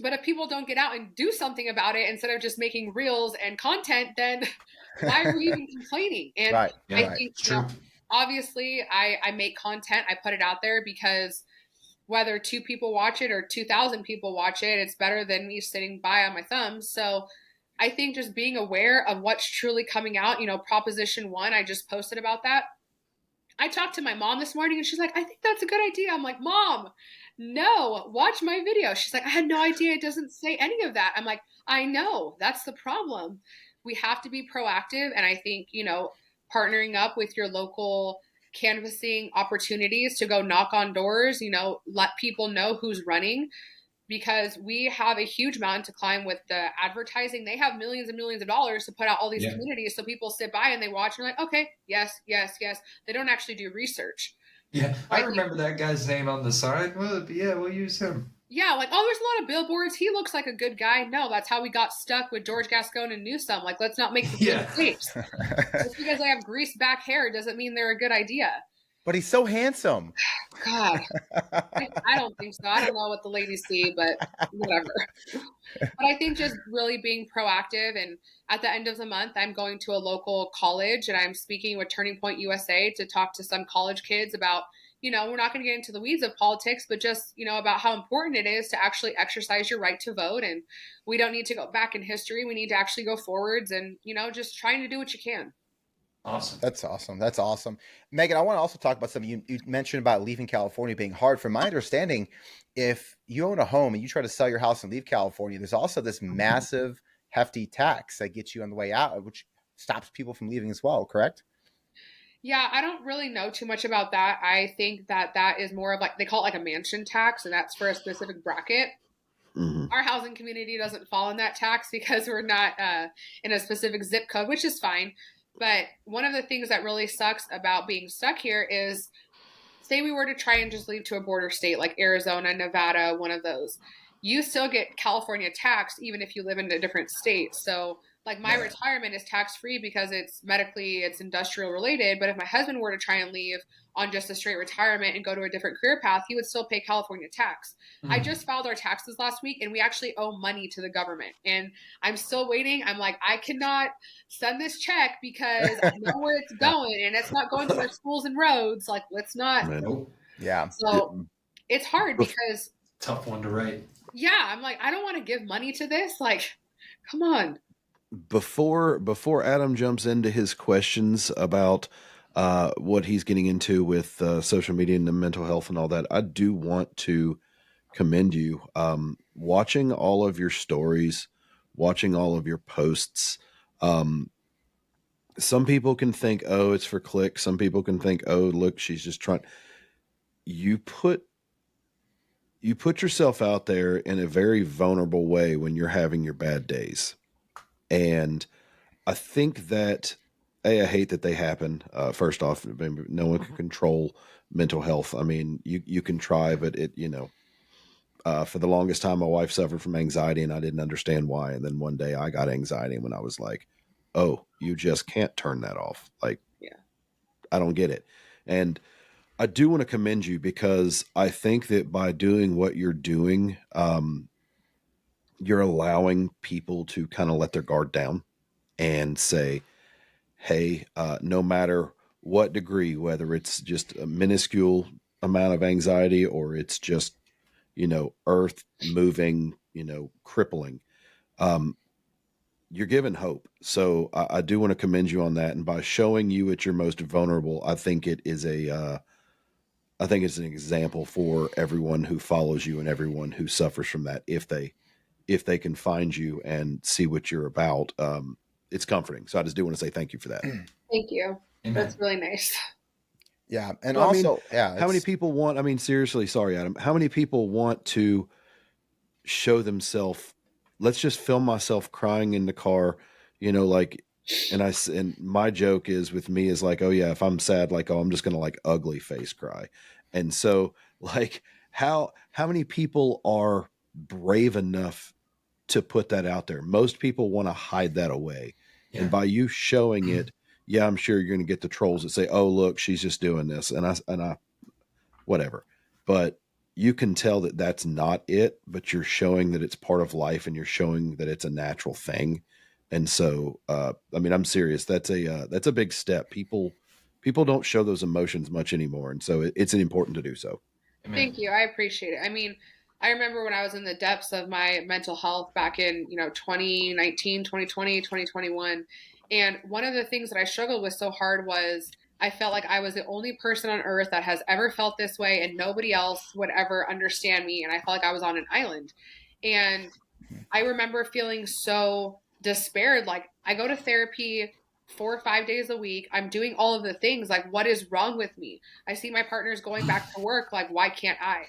But if people don't get out and do something about it instead of just making reels and content, then why are we even complaining? And I think, you know, obviously I make content, I put it out there because whether 2 people watch it or 2,000 people watch it, it's better than me sitting by on my thumbs. So I think just being aware of what's truly coming out, you know, Proposition 1, I just posted about that. I talked to my mom this morning and she's like, I think that's a good idea. I'm like, Mom, no, watch my video. She's like, I had no idea it doesn't say any of that. I'm like, I know, that's the problem. We have to be proactive. And I think, you know, partnering up with your local canvassing opportunities to go knock on doors, you know, let people know who's running, because we have a huge mountain to climb with the advertising. They have millions and millions of dollars to put out all these communities. So people sit by and they watch and they're like, okay, yes, yes, yes. They don't actually do research. Yeah. I remember that guy's name on the sign. Well, yeah, we'll use him. Yeah, like, oh, there's a lot of billboards. He looks like a good guy. No, that's how we got stuck with George Gascon and Newsom. Like, let's not make the mistakes. Just because they have greased back hair doesn't mean they're a good idea. But he's so handsome. God, I don't think so. I don't know what the ladies see, but whatever. But I think just really being proactive. And at the end of the month, I'm going to a local college and I'm speaking with Turning Point USA to talk to some college kids about, we're not going to get into the weeds of politics, but just, about how important it is to actually exercise your right to vote. And we don't need to go back in history. We need to actually go forwards and, just trying to do what you can. Awesome. That's awesome. That's awesome. Meagan, I want to also talk about something you mentioned about leaving California being hard. From my understanding, if you own a home and you try to sell your house and leave California, there's also this massive, hefty tax that gets you on the way out, which stops people from leaving as well, correct? Yeah, I don't really know too much about that. I think that is more of like, they call it like a mansion tax, and that's for a specific bracket. Mm-hmm. Our housing community doesn't fall in that tax because we're not in a specific zip code, which is fine. But one of the things that really sucks about being stuck here is, say we were to try and just leave to a border state like Arizona, Nevada, one of those, you still get California taxed even if you live in a different state. So like my retirement is tax-free because it's industrial related. But if my husband were to try and leave on just a straight retirement and go to a different career path, he would still pay California tax. I just filed our taxes last week and we actually owe money to the government. And I'm still waiting. I'm like, I cannot send this check because I know where it's going and it's not going to our schools and roads. Like, let's not. Yeah. So it's hard because. Tough one to write. Yeah. I'm like, I don't want to give money to this. Like, come on. Before Adam jumps into his questions about what he's getting into with social media and the mental health and all that, I do want to commend you. Watching all of your stories, watching all of your posts. Some people can think, oh, it's for clicks. Some people can think, oh, look, she's just trying. You put yourself out there in a very vulnerable way when you're having your bad days. And I think that, I hate that they happen. First off, no one can control mental health. I mean, you can try, but for the longest time, my wife suffered from anxiety and I didn't understand why. And then one day I got anxiety when I was like, oh, you just can't turn that off. Like, yeah, I don't get it. And I do want to commend you because I think that by doing what you're doing, you're allowing people to kind of let their guard down and say, hey, no matter what degree, whether it's just a minuscule amount of anxiety or it's just, earth moving, crippling, you're given hope. So I do want to commend you on that. And by showing you at your most vulnerable, I think it is I think it's an example for everyone who follows you and everyone who suffers from that. If they can find you and see what you're about, it's comforting. So I just do want to say thank you for that. Thank you. Amen. That's really nice. Yeah. And Well, also, how many people want, seriously, sorry, Adam, how many people want to show themselves, let's just film myself crying in the car, and my joke is with me is like, oh yeah, if I'm sad, like, oh, I'm just going to like ugly face cry. And so like, how many people are brave enough to put that out there? Most people want to hide that away. Yeah. And by you showing it, yeah, I'm sure you're going to get the trolls that say, oh, look, she's just doing this. And I, whatever, but you can tell that that's not it, but you're showing that it's part of life and you're showing that it's a natural thing. And so, I'm serious. That's a big step. People don't show those emotions much anymore. And so it's important to do so. Amen. Thank you. I appreciate it. I remember when I was in the depths of my mental health back in, 2019, 2020, 2021. And one of the things that I struggled with so hard was I felt like I was the only person on earth that has ever felt this way and nobody else would ever understand me. And I felt like I was on an island. And I remember feeling so despaired. Like, I go to therapy 4 or 5 days a week. I'm doing all of the things. Like, what is wrong with me? I see my partners going back to work. Like, why can't I?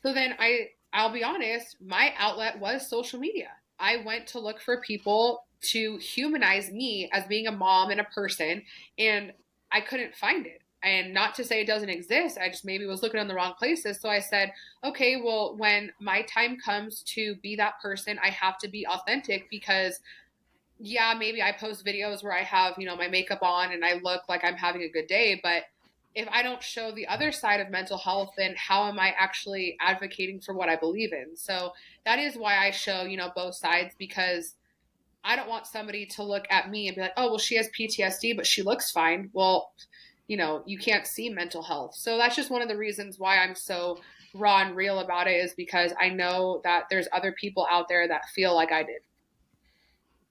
So then I'll be honest, my outlet was social media. I went to look for people to humanize me as being a mom and a person, and I couldn't find it. And not to say it doesn't exist, I just maybe was looking in the wrong places. So I said, okay, well, when my time comes to be that person, I have to be authentic because, yeah, maybe I post videos where I have, my makeup on and I look like I'm having a good day. But if I don't show the other side of mental health, then how am I actually advocating for what I believe in? So that is why I show, both sides, because I don't want somebody to look at me and be like, oh, well, she has PTSD, but she looks fine. Well, you can't see mental health. So that's just one of the reasons why I'm so raw and real about it, is because I know that there's other people out there that feel like I did.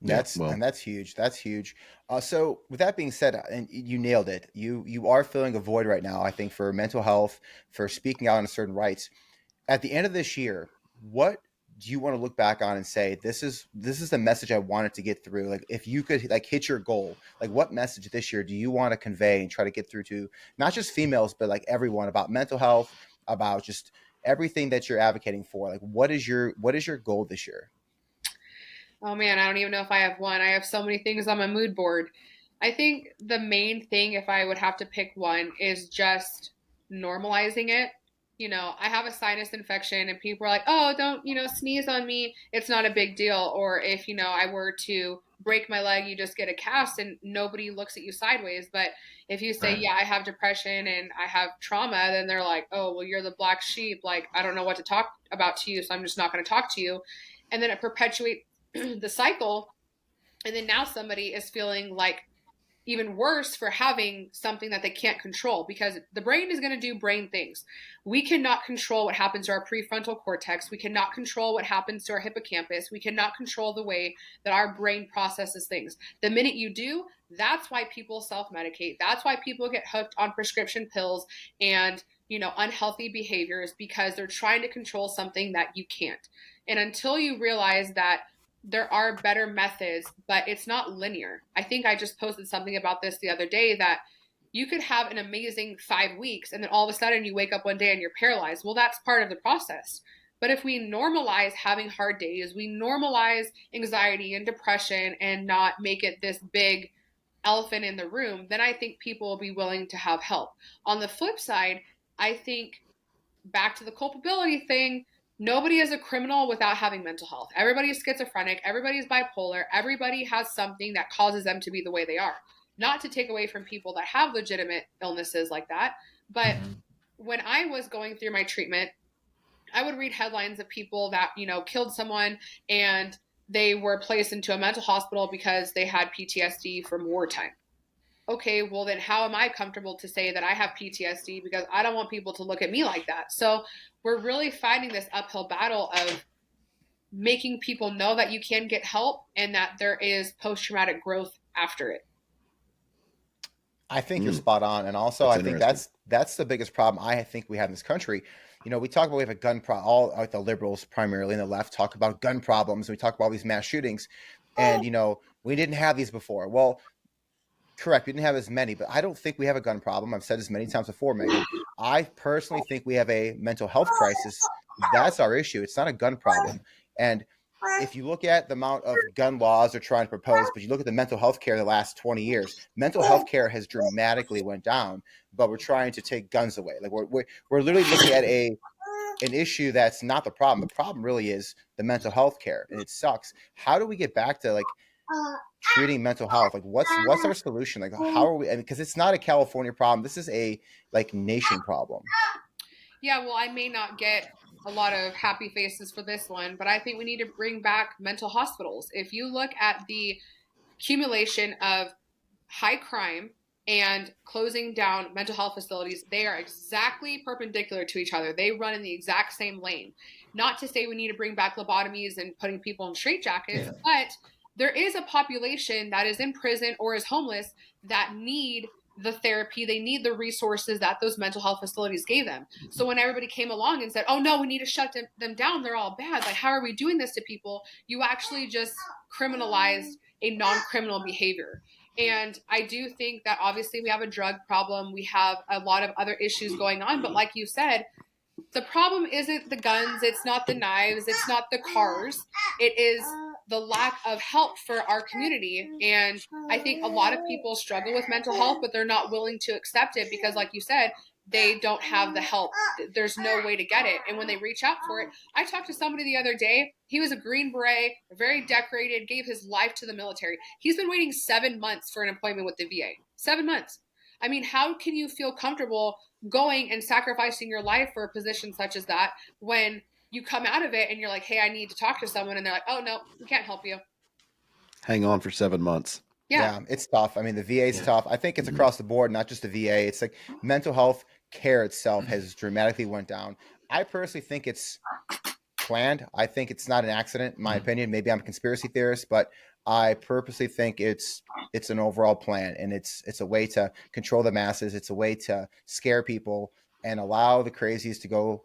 That's huge. That's huge. So with that being said, and you nailed it, you are filling a void right now, I think, for mental health, for speaking out on certain rights. At the end of this year, what do you want to look back on and say, this is the message I wanted to get through? Like, if you could like hit your goal, like what message this year do you want to convey and try to get through to not just females, but like everyone, about mental health, about just everything that you're advocating for? Like, what is your goal this year? Oh man, I don't even know if I have one. I have so many things on my mood board. I think the main thing, if I would have to pick one, is just normalizing it. I have a sinus infection and people are like, oh, don't, sneeze on me. It's not a big deal. Or if, I were to break my leg, you just get a cast and nobody looks at you sideways. But if you say, yeah, I have depression and I have trauma, then they're like, oh, well, you're the black sheep. Like, I don't know what to talk about to you, so I'm just not going to talk to you. And then it perpetuates the cycle. And then now somebody is feeling like even worse for having something that they can't control, because the brain is going to do brain things. We cannot control what happens to our prefrontal cortex. We cannot control what happens to our hippocampus. We cannot control the way that our brain processes things. The minute you do, that's why people self-medicate. That's why people get hooked on prescription pills and, unhealthy behaviors, because they're trying to control something that you can't. And until you realize that there are better methods, but it's not linear. I think I just posted something about this the other day, that you could have an amazing 5 weeks and then all of a sudden you wake up one day and you're paralyzed. Well, that's part of the process. But if we normalize having hard days, we normalize anxiety and depression and not make it this big elephant in the room, then I think people will be willing to have help. On the flip side, I think back to the culpability thing, nobody is a criminal without having mental health. Everybody is schizophrenic. Everybody is bipolar. Everybody has something that causes them to be the way they are. Not to take away from people that have legitimate illnesses like that. But when I was going through my treatment, I would read headlines of people that, killed someone and they were placed into a mental hospital because they had PTSD from wartime. Okay, well then how am I comfortable to say that I have PTSD? Because I don't want people to look at me like that. So we're really fighting this uphill battle of making people know that you can get help and that there is post-traumatic growth after it. I think you're spot on. And also, I think that's the biggest problem I think we have in this country. We talk about we have a gun problem. All like the liberals primarily and the left talk about gun problems. We talk about all these mass shootings. And, we didn't have these before. Well, correct. We didn't have as many, but I don't think we have a gun problem. I've said this many times before, Meagan. I personally think we have a mental health crisis. That's our issue. It's not a gun problem. And if you look at the amount of gun laws they're trying to propose, but you look at the mental health care the last 20 years, mental health care has dramatically went down, but we're trying to take guns away. Like we're literally looking at an issue that's not the problem. The problem really is the mental health care, and it sucks. How do we get back to like treating mental health? Like what's our solution? Like how are we? Because it's not a California problem. This is a like nation problem. Yeah, well, I may not get a lot of happy faces for this one, but I think we need to bring back mental hospitals. If you look at the accumulation of high crime and closing down mental health facilities, they are exactly perpendicular to each other. They run in the exact same lane. Not to say we need to bring back lobotomies and putting people in straitjackets, but there is a population that is in prison or is homeless that need the therapy, they need the resources that those mental health facilities gave them. So when everybody came along and said, oh no, we need to shut them down, they're all bad, like how are we doing this to people? You actually just criminalized a non-criminal behavior. And I do think that obviously we have a drug problem, we have a lot of other issues going on, but like you said, the problem isn't the guns, it's not the knives, it's not the cars, it is the lack of help for our community. And I think a lot of people struggle with mental health, but they're not willing to accept it because, like you said, they don't have the help. There's no way to get it. And when they reach out for it, I talked to somebody the other day. He was a Green Beret, very decorated, gave his life to the military. He's been waiting 7 months for an appointment with the VA. 7 months. I mean, how can you feel comfortable going and sacrificing your life for a position such as that when you come out of it and you're like, hey, I need to talk to someone. And they're like, oh, no, we can't help you. Hang on for 7 months. Yeah. It's tough. I mean, the VA is tough. I think it's across the board, not just the VA. It's like mental health care itself has dramatically went down. I personally think it's planned. I think it's not an accident, in my opinion. Maybe I'm a conspiracy theorist, but I purposely think it's an overall plan, and it's a way to control the masses. It's a way to scare people and allow the crazies to go,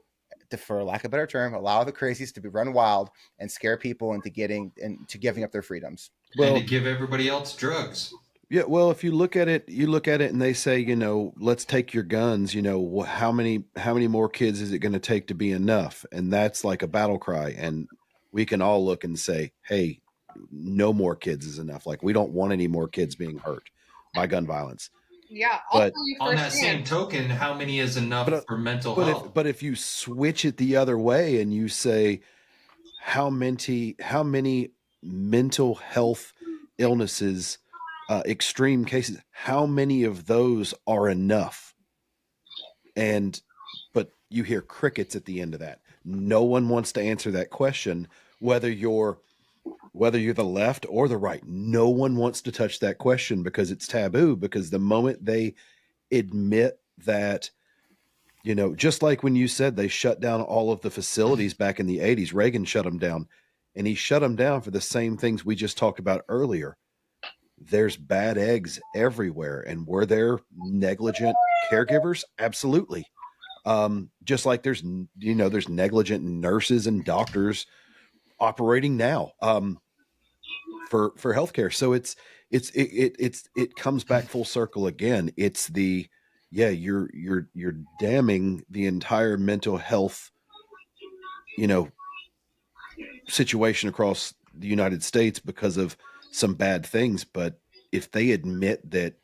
for lack of a better term, allow the crazies to be run wild and scare people into giving up their freedoms. And to give everybody else drugs. Yeah, well, if you look at it, and they say, let's take your guns. How many more kids is it going to take to be enough? And that's like a battle cry. And we can all look and say, hey, no more kids is enough. Like, we don't want any more kids being hurt by gun violence. Yeah. But on that same token, how many is enough for mental health? But if you switch it the other way and you say, how many mental health illnesses, extreme cases, how many of those are enough? But you hear crickets at the end of that. No one wants to answer that question, whether you're the left or the right. No one wants to touch that question because it's taboo, because the moment they admit that, just like when you said they shut down all of the facilities back in the 80s, Reagan shut them down, and he shut them down for the same things we just talked about earlier. There's bad eggs everywhere. And were there negligent caregivers? Absolutely. Just like there's negligent nurses and doctors operating now, for healthcare. So it comes back full circle again. It's you're damning the entire mental health, situation across the United States because of some bad things. But if they admit that,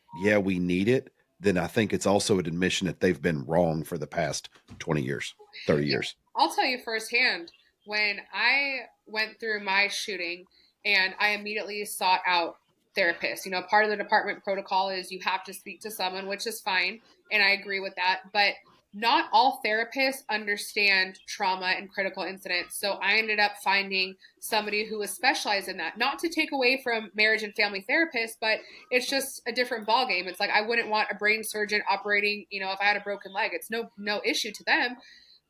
we need it, then I think it's also an admission that they've been wrong for the past 20 years, 30 years. I'll tell you firsthand, when I went through my shooting and I immediately sought out therapists, part of the department protocol is you have to speak to someone, which is fine. And I agree with that. But not all therapists understand trauma and critical incidents. So I ended up finding somebody who was specialized in that. Not to take away from marriage and family therapists, but it's just a different ballgame. It's like, I wouldn't want a brain surgeon operating, if I had a broken leg. It's no issue to them.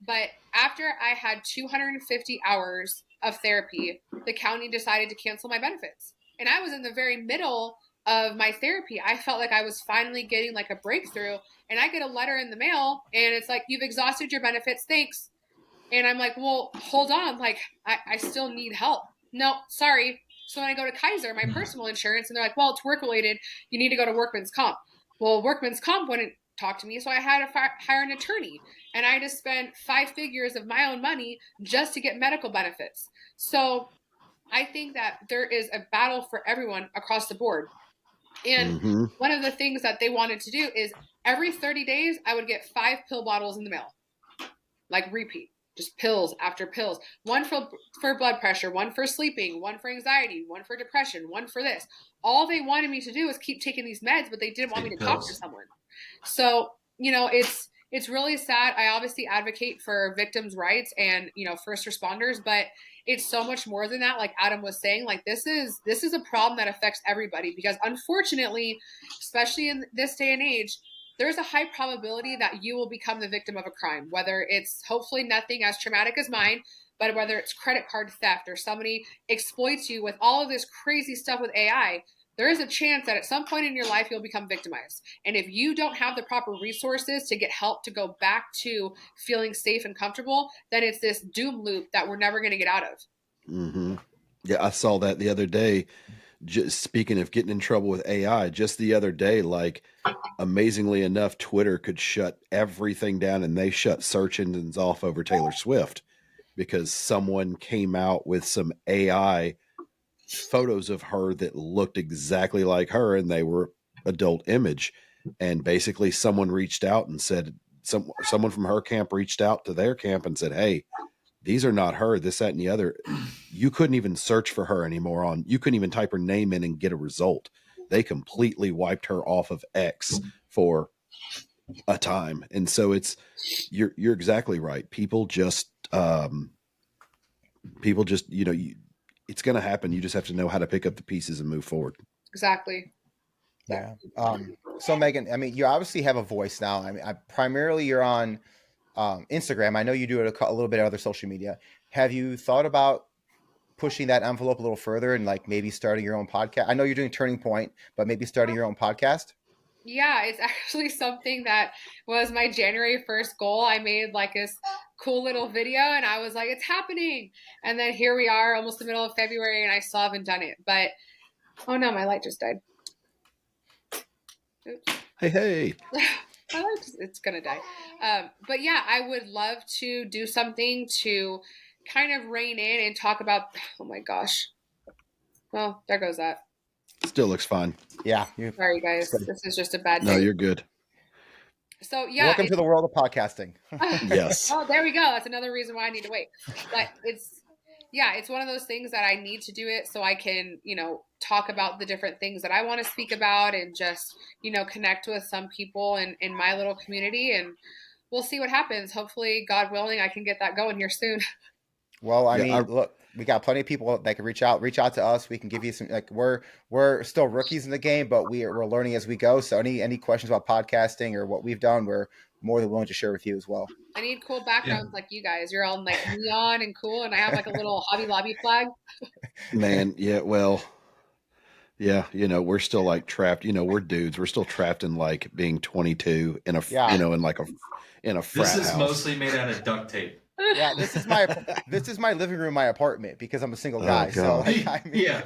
But after I had 250 hours of therapy, the county decided to cancel my benefits. And I was in the very middle of my therapy. I felt like I was finally getting like a breakthrough, and I get a letter in the mail and it's like, you've exhausted your benefits. Thanks. And I'm like, well, hold on. Like, I still need help. No, sorry. So when I go to Kaiser, my personal insurance, and they're like, well, it's work related. You need to go to workman's comp. Well, workman's comp wouldn't talk to me. So I had to hire an attorney, and I just spent 5 figures of my own money just to get medical benefits. So I think that there is a battle for everyone across the board. And one of the things that they wanted to do is every 30 days, I would get 5 pill bottles in the mail, like repeat, just pills after pills. One for blood pressure, one for sleeping, one for anxiety, one for depression, one for this. All they wanted me to do is keep taking these meds, but they didn't want me to talk to someone. So, it's really sad. I obviously advocate for victims' rights and, first responders, but it's so much more than that. Like Adam was saying, like this is a problem that affects everybody, because unfortunately, especially in this day and age, there's a high probability that you will become the victim of a crime, whether it's hopefully nothing as traumatic as mine, but whether it's credit card theft or somebody exploits you with all of this crazy stuff with AI. There is a chance that at some point in your life, you'll become victimized. And if you don't have the proper resources to get help to go back to feeling safe and comfortable, then it's this doom loop that we're never going to get out of. Yeah, I saw that the other day. Just speaking of getting in trouble with AI, just the other day, like amazingly enough, Twitter could shut everything down, and they shut search engines off over Taylor Swift because someone came out with some AI photos of her that looked exactly like her, and they were adult image. And basically someone reached out and said, someone from her camp reached out to their camp and said, hey, these are not her, this, that, and the other. You couldn't even search for her anymore you couldn't even type her name in and get a result. They completely wiped her off of X for a time. And so you're exactly right. People just, it's going to happen. You just have to know how to pick up the pieces and move forward. Exactly. Yeah. So Megan, I mean, you obviously have a voice now. I mean, primarily you're on Instagram. I know you do it a little bit of other social media. Have you thought about pushing that envelope a little further and like maybe starting your own podcast? I know you're doing Turning Point, but maybe starting your own podcast? Yeah, it's actually something that was my January 1st goal. I made like this cool little video and I was like, it's happening. And then here we are, almost the middle of February, and I still haven't done it. But oh no, my light just died. Oops. Hey. My light it's gonna die. But yeah, I would love to do something to kind of rein in and talk about, oh my gosh. Well, there goes that. Still looks fine. Yeah. Sorry guys. This is just a bad day. No, you're good. So yeah. Welcome to the world of podcasting. Yes. Oh, there we go. That's another reason why I need to wait. But it's one of those things that I need to do it so I can, talk about the different things that I want to speak about and just, connect with some people in my little community, and we'll see what happens. Hopefully, God willing, I can get that going here soon. Well, I mean, look, we got plenty of people that can reach out to us. We can give you some, like, we're still rookies in the game, but we're learning as we go. So any questions about podcasting or what we've done, we're more than willing to share with you as well. I need cool backgrounds like you guys. You're all like neon and cool, and I have like a little Hobby Lobby flag. Man, yeah, well, yeah, we're still like trapped. We're dudes. We're still trapped in like being 22 in a, in like in a frat This is house. mostly made out of duct tape. Yeah, this is my living room, my apartment, because I'm a single guy. So like, I mean,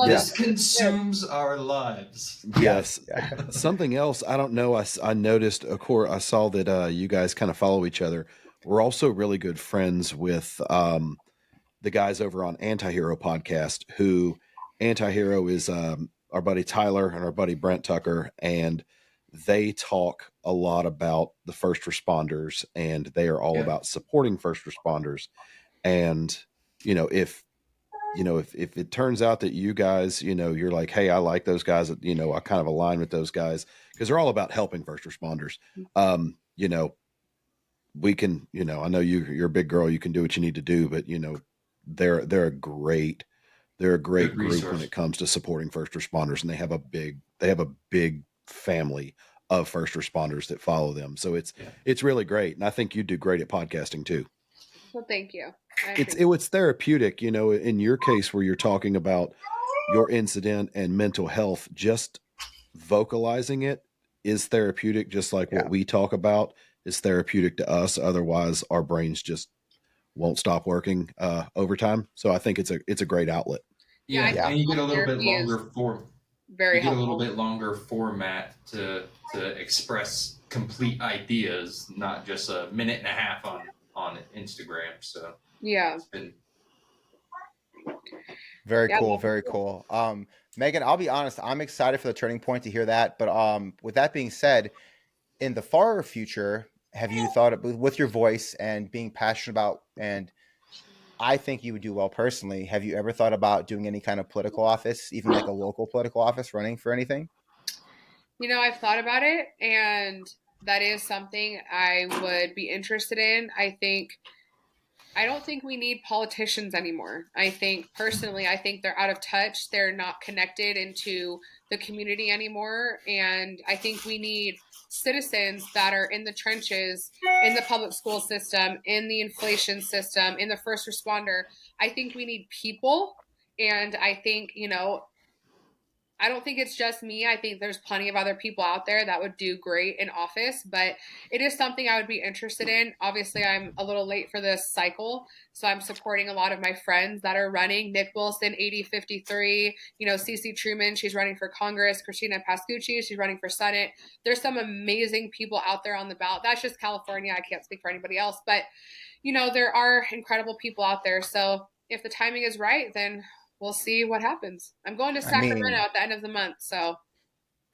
This consumes our lives. Yes. Something else, I don't know. I noticed, of course, I saw that you guys kind of follow each other. We're also really good friends with the guys over on Antihero podcast, who Antihero is our buddy Tyler and our buddy Brent Tucker, and they talk a lot about the first responders, and they are all about supporting first responders. And, if it turns out that you guys, you're like, hey, I like those guys, I kind of align with those guys because they're all about helping first responders. We can, I know you're a big girl, you can do what you need to do, but they're a great group when it comes to supporting first responders, and they have a big family of first responders that follow them. So it's really great. And I think you do great at podcasting too. Well, thank you. It's therapeutic, in your case where you're talking about your incident and mental health, just vocalizing it is therapeutic. Just like what we talk about is therapeutic to us. Otherwise our brains just won't stop working overtime. So I think it's a great outlet. Yeah. And you get a little bit longer format to express complete ideas, not just a minute and a half on Instagram. So it's been very cool. Very cool. Megan, I'll be honest, I'm excited for the Turning Point to hear that. But with that being said, in the far future, have you thought with your voice and being passionate about, and I think you would do well personally, have you ever thought about doing any kind of political office, even like a local political office, running for anything? I've thought about it, and that is something I would be interested in. I don't think we need politicians anymore. I think they're out of touch. They're not connected into the community anymore. And I think we need citizens that are in the trenches, in the public school system, in the inflation system, in the first responder. I think we need people. And I think, I don't think it's just me. I think there's plenty of other people out there that would do great in office, but it is something I would be interested in. Obviously, I'm a little late for this cycle, so I'm supporting a lot of my friends that are running. Nick Wilson, 8053, Cece Truman, she's running for Congress. Christina Pascucci, she's running for Senate. There's some amazing people out there on the ballot. That's just California. I can't speak for anybody else, but, there are incredible people out there. So if the timing is right, then we'll see what happens. I'm going to Sacramento at the end of the month, so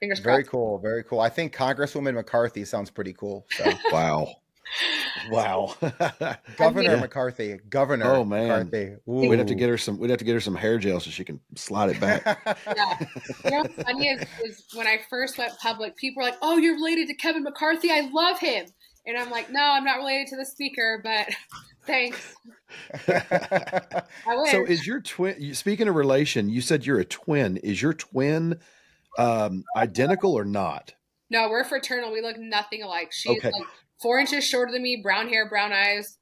fingers crossed. Very cool, very cool. I think Congresswoman McCarthy sounds pretty cool. So. Wow. Governor McCarthy. Governor. Oh man. McCarthy. We'd have to get her some hair gel so she can slide it back. What's funny is when I first went public, people were like, "Oh, you're related to Kevin McCarthy? I love him." And I'm like, "No, I'm not related to the speaker, but thanks." So is your twin, speaking of relation, you said you're a twin. Is your twin Identical or not? No, we're fraternal. We look nothing alike. She's Okay. like 4 inches shorter than me, brown hair, brown eyes.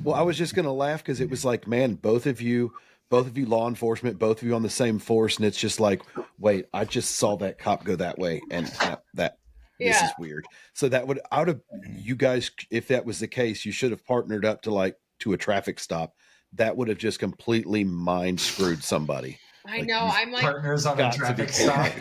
Well, I was just going to laugh because it was like, man, both of you law enforcement, both of you on the same force. And it's just like, wait, I just saw that cop go that way. And this Yeah. is weird. So that would, out of you guys, if that was the case, you should have partnered up to a traffic stop. That would have just completely mind screwed somebody. I know. I'm like Partners on a traffic stop.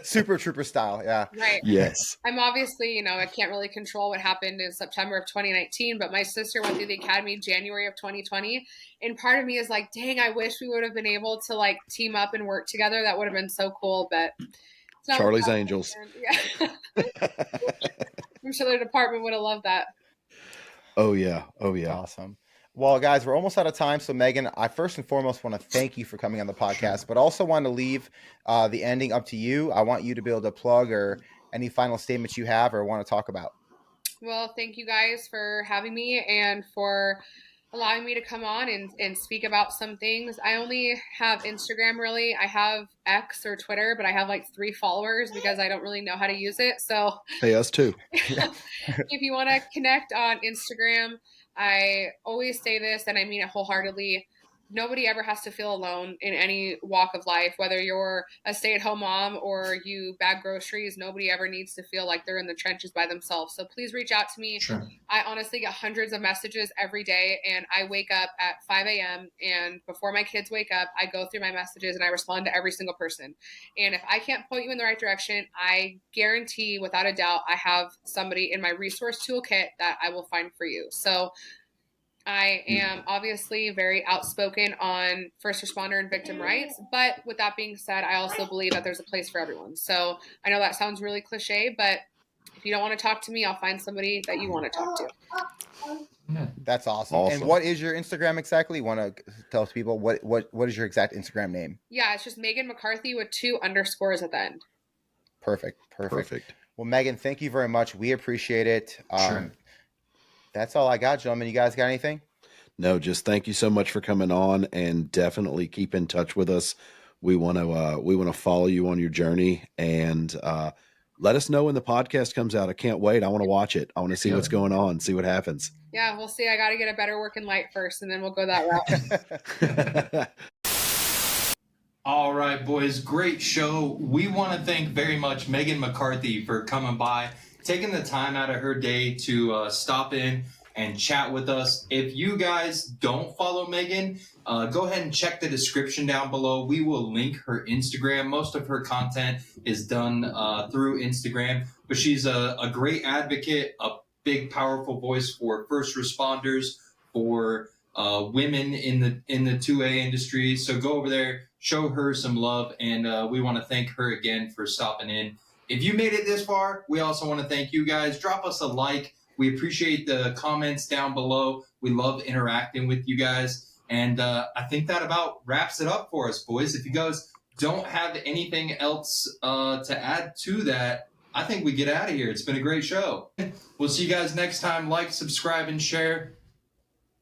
Super Trooper style. Yeah. right. Yes. I'm obviously, I can't really control what happened in September of 2019, but my sister went through the academy January of 2020. And part of me is like, dang, I wish we would have been able to like team up and work together. That would have been so cool. But it's not Charlie's Angels. Yeah. I'm sure their department would have loved that. Oh yeah. Awesome. Well, guys, we're almost out of time. So, Meagan, I first and foremost want to thank you for coming on the podcast, but also want to leave the ending up to you. I want you to be able to plug or any final statements you have or want to talk about. Well, thank you guys for having me and for allowing me to come on and speak about some things. I only have Instagram, really. I have X or Twitter, but I have like 3 followers because I don't really know how to use it. So, Hey, us too. if you want to connect on Instagram, I always say this, and I mean it wholeheartedly. Nobody ever has to feel alone in any walk of life, whether you're a stay-at-home mom or you bag groceries. Nobody ever needs to feel like they're in the trenches by themselves. So please reach out to me. Sure. I honestly get hundreds of messages every day, and I wake up at 5 a.m. and before my kids wake up, I go through my messages and I respond to every single person. And if I can't point you in the right direction, I guarantee without a doubt I have somebody in my resource toolkit that I will find for you. So I am obviously very outspoken on first responder and victim rights, but with that being said, I also believe that there's a place for everyone. So I know that sounds really cliche, but if you don't want to talk to me, I'll find somebody that you want to talk to. That's awesome. And what is your Instagram exactly? You want to tell people what is your exact Instagram name? Yeah, it's just Meagan McCarthy with 2 underscores at the end. Perfect. Well, Meagan, thank you very much. We appreciate it. Sure. That's all I got, gentlemen. You guys got anything? No, just thank you so much for coming on, and definitely keep in touch with us. We want to follow you on your journey, and let us know when the podcast comes out. I can't wait. I want to watch it. I want to see what's going on, see what happens. Yeah, we'll see. I got to get a better working light first, and then we'll go that route. All right, boys, great show. We want to thank very much Meagan McCarthy for coming by, taking the time out of her day to stop in and chat with us. If you guys don't follow Meagan, go ahead and check the description down below. We will link her Instagram. Most of her content is done through Instagram, but she's a great advocate, a big, powerful voice for first responders, for women in the 2A industry. So go over there, show her some love, and we want to thank her again for stopping in. If you made it this far, we also want to thank you guys. Drop us a like. We appreciate the comments down below. We love interacting with you guys. And I think that about wraps it up for us, boys. If you guys don't have anything else to add to that, I think we get out of here. It's been a great show. We'll see you guys next time. Like, subscribe, and share.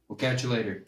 We'll catch you later.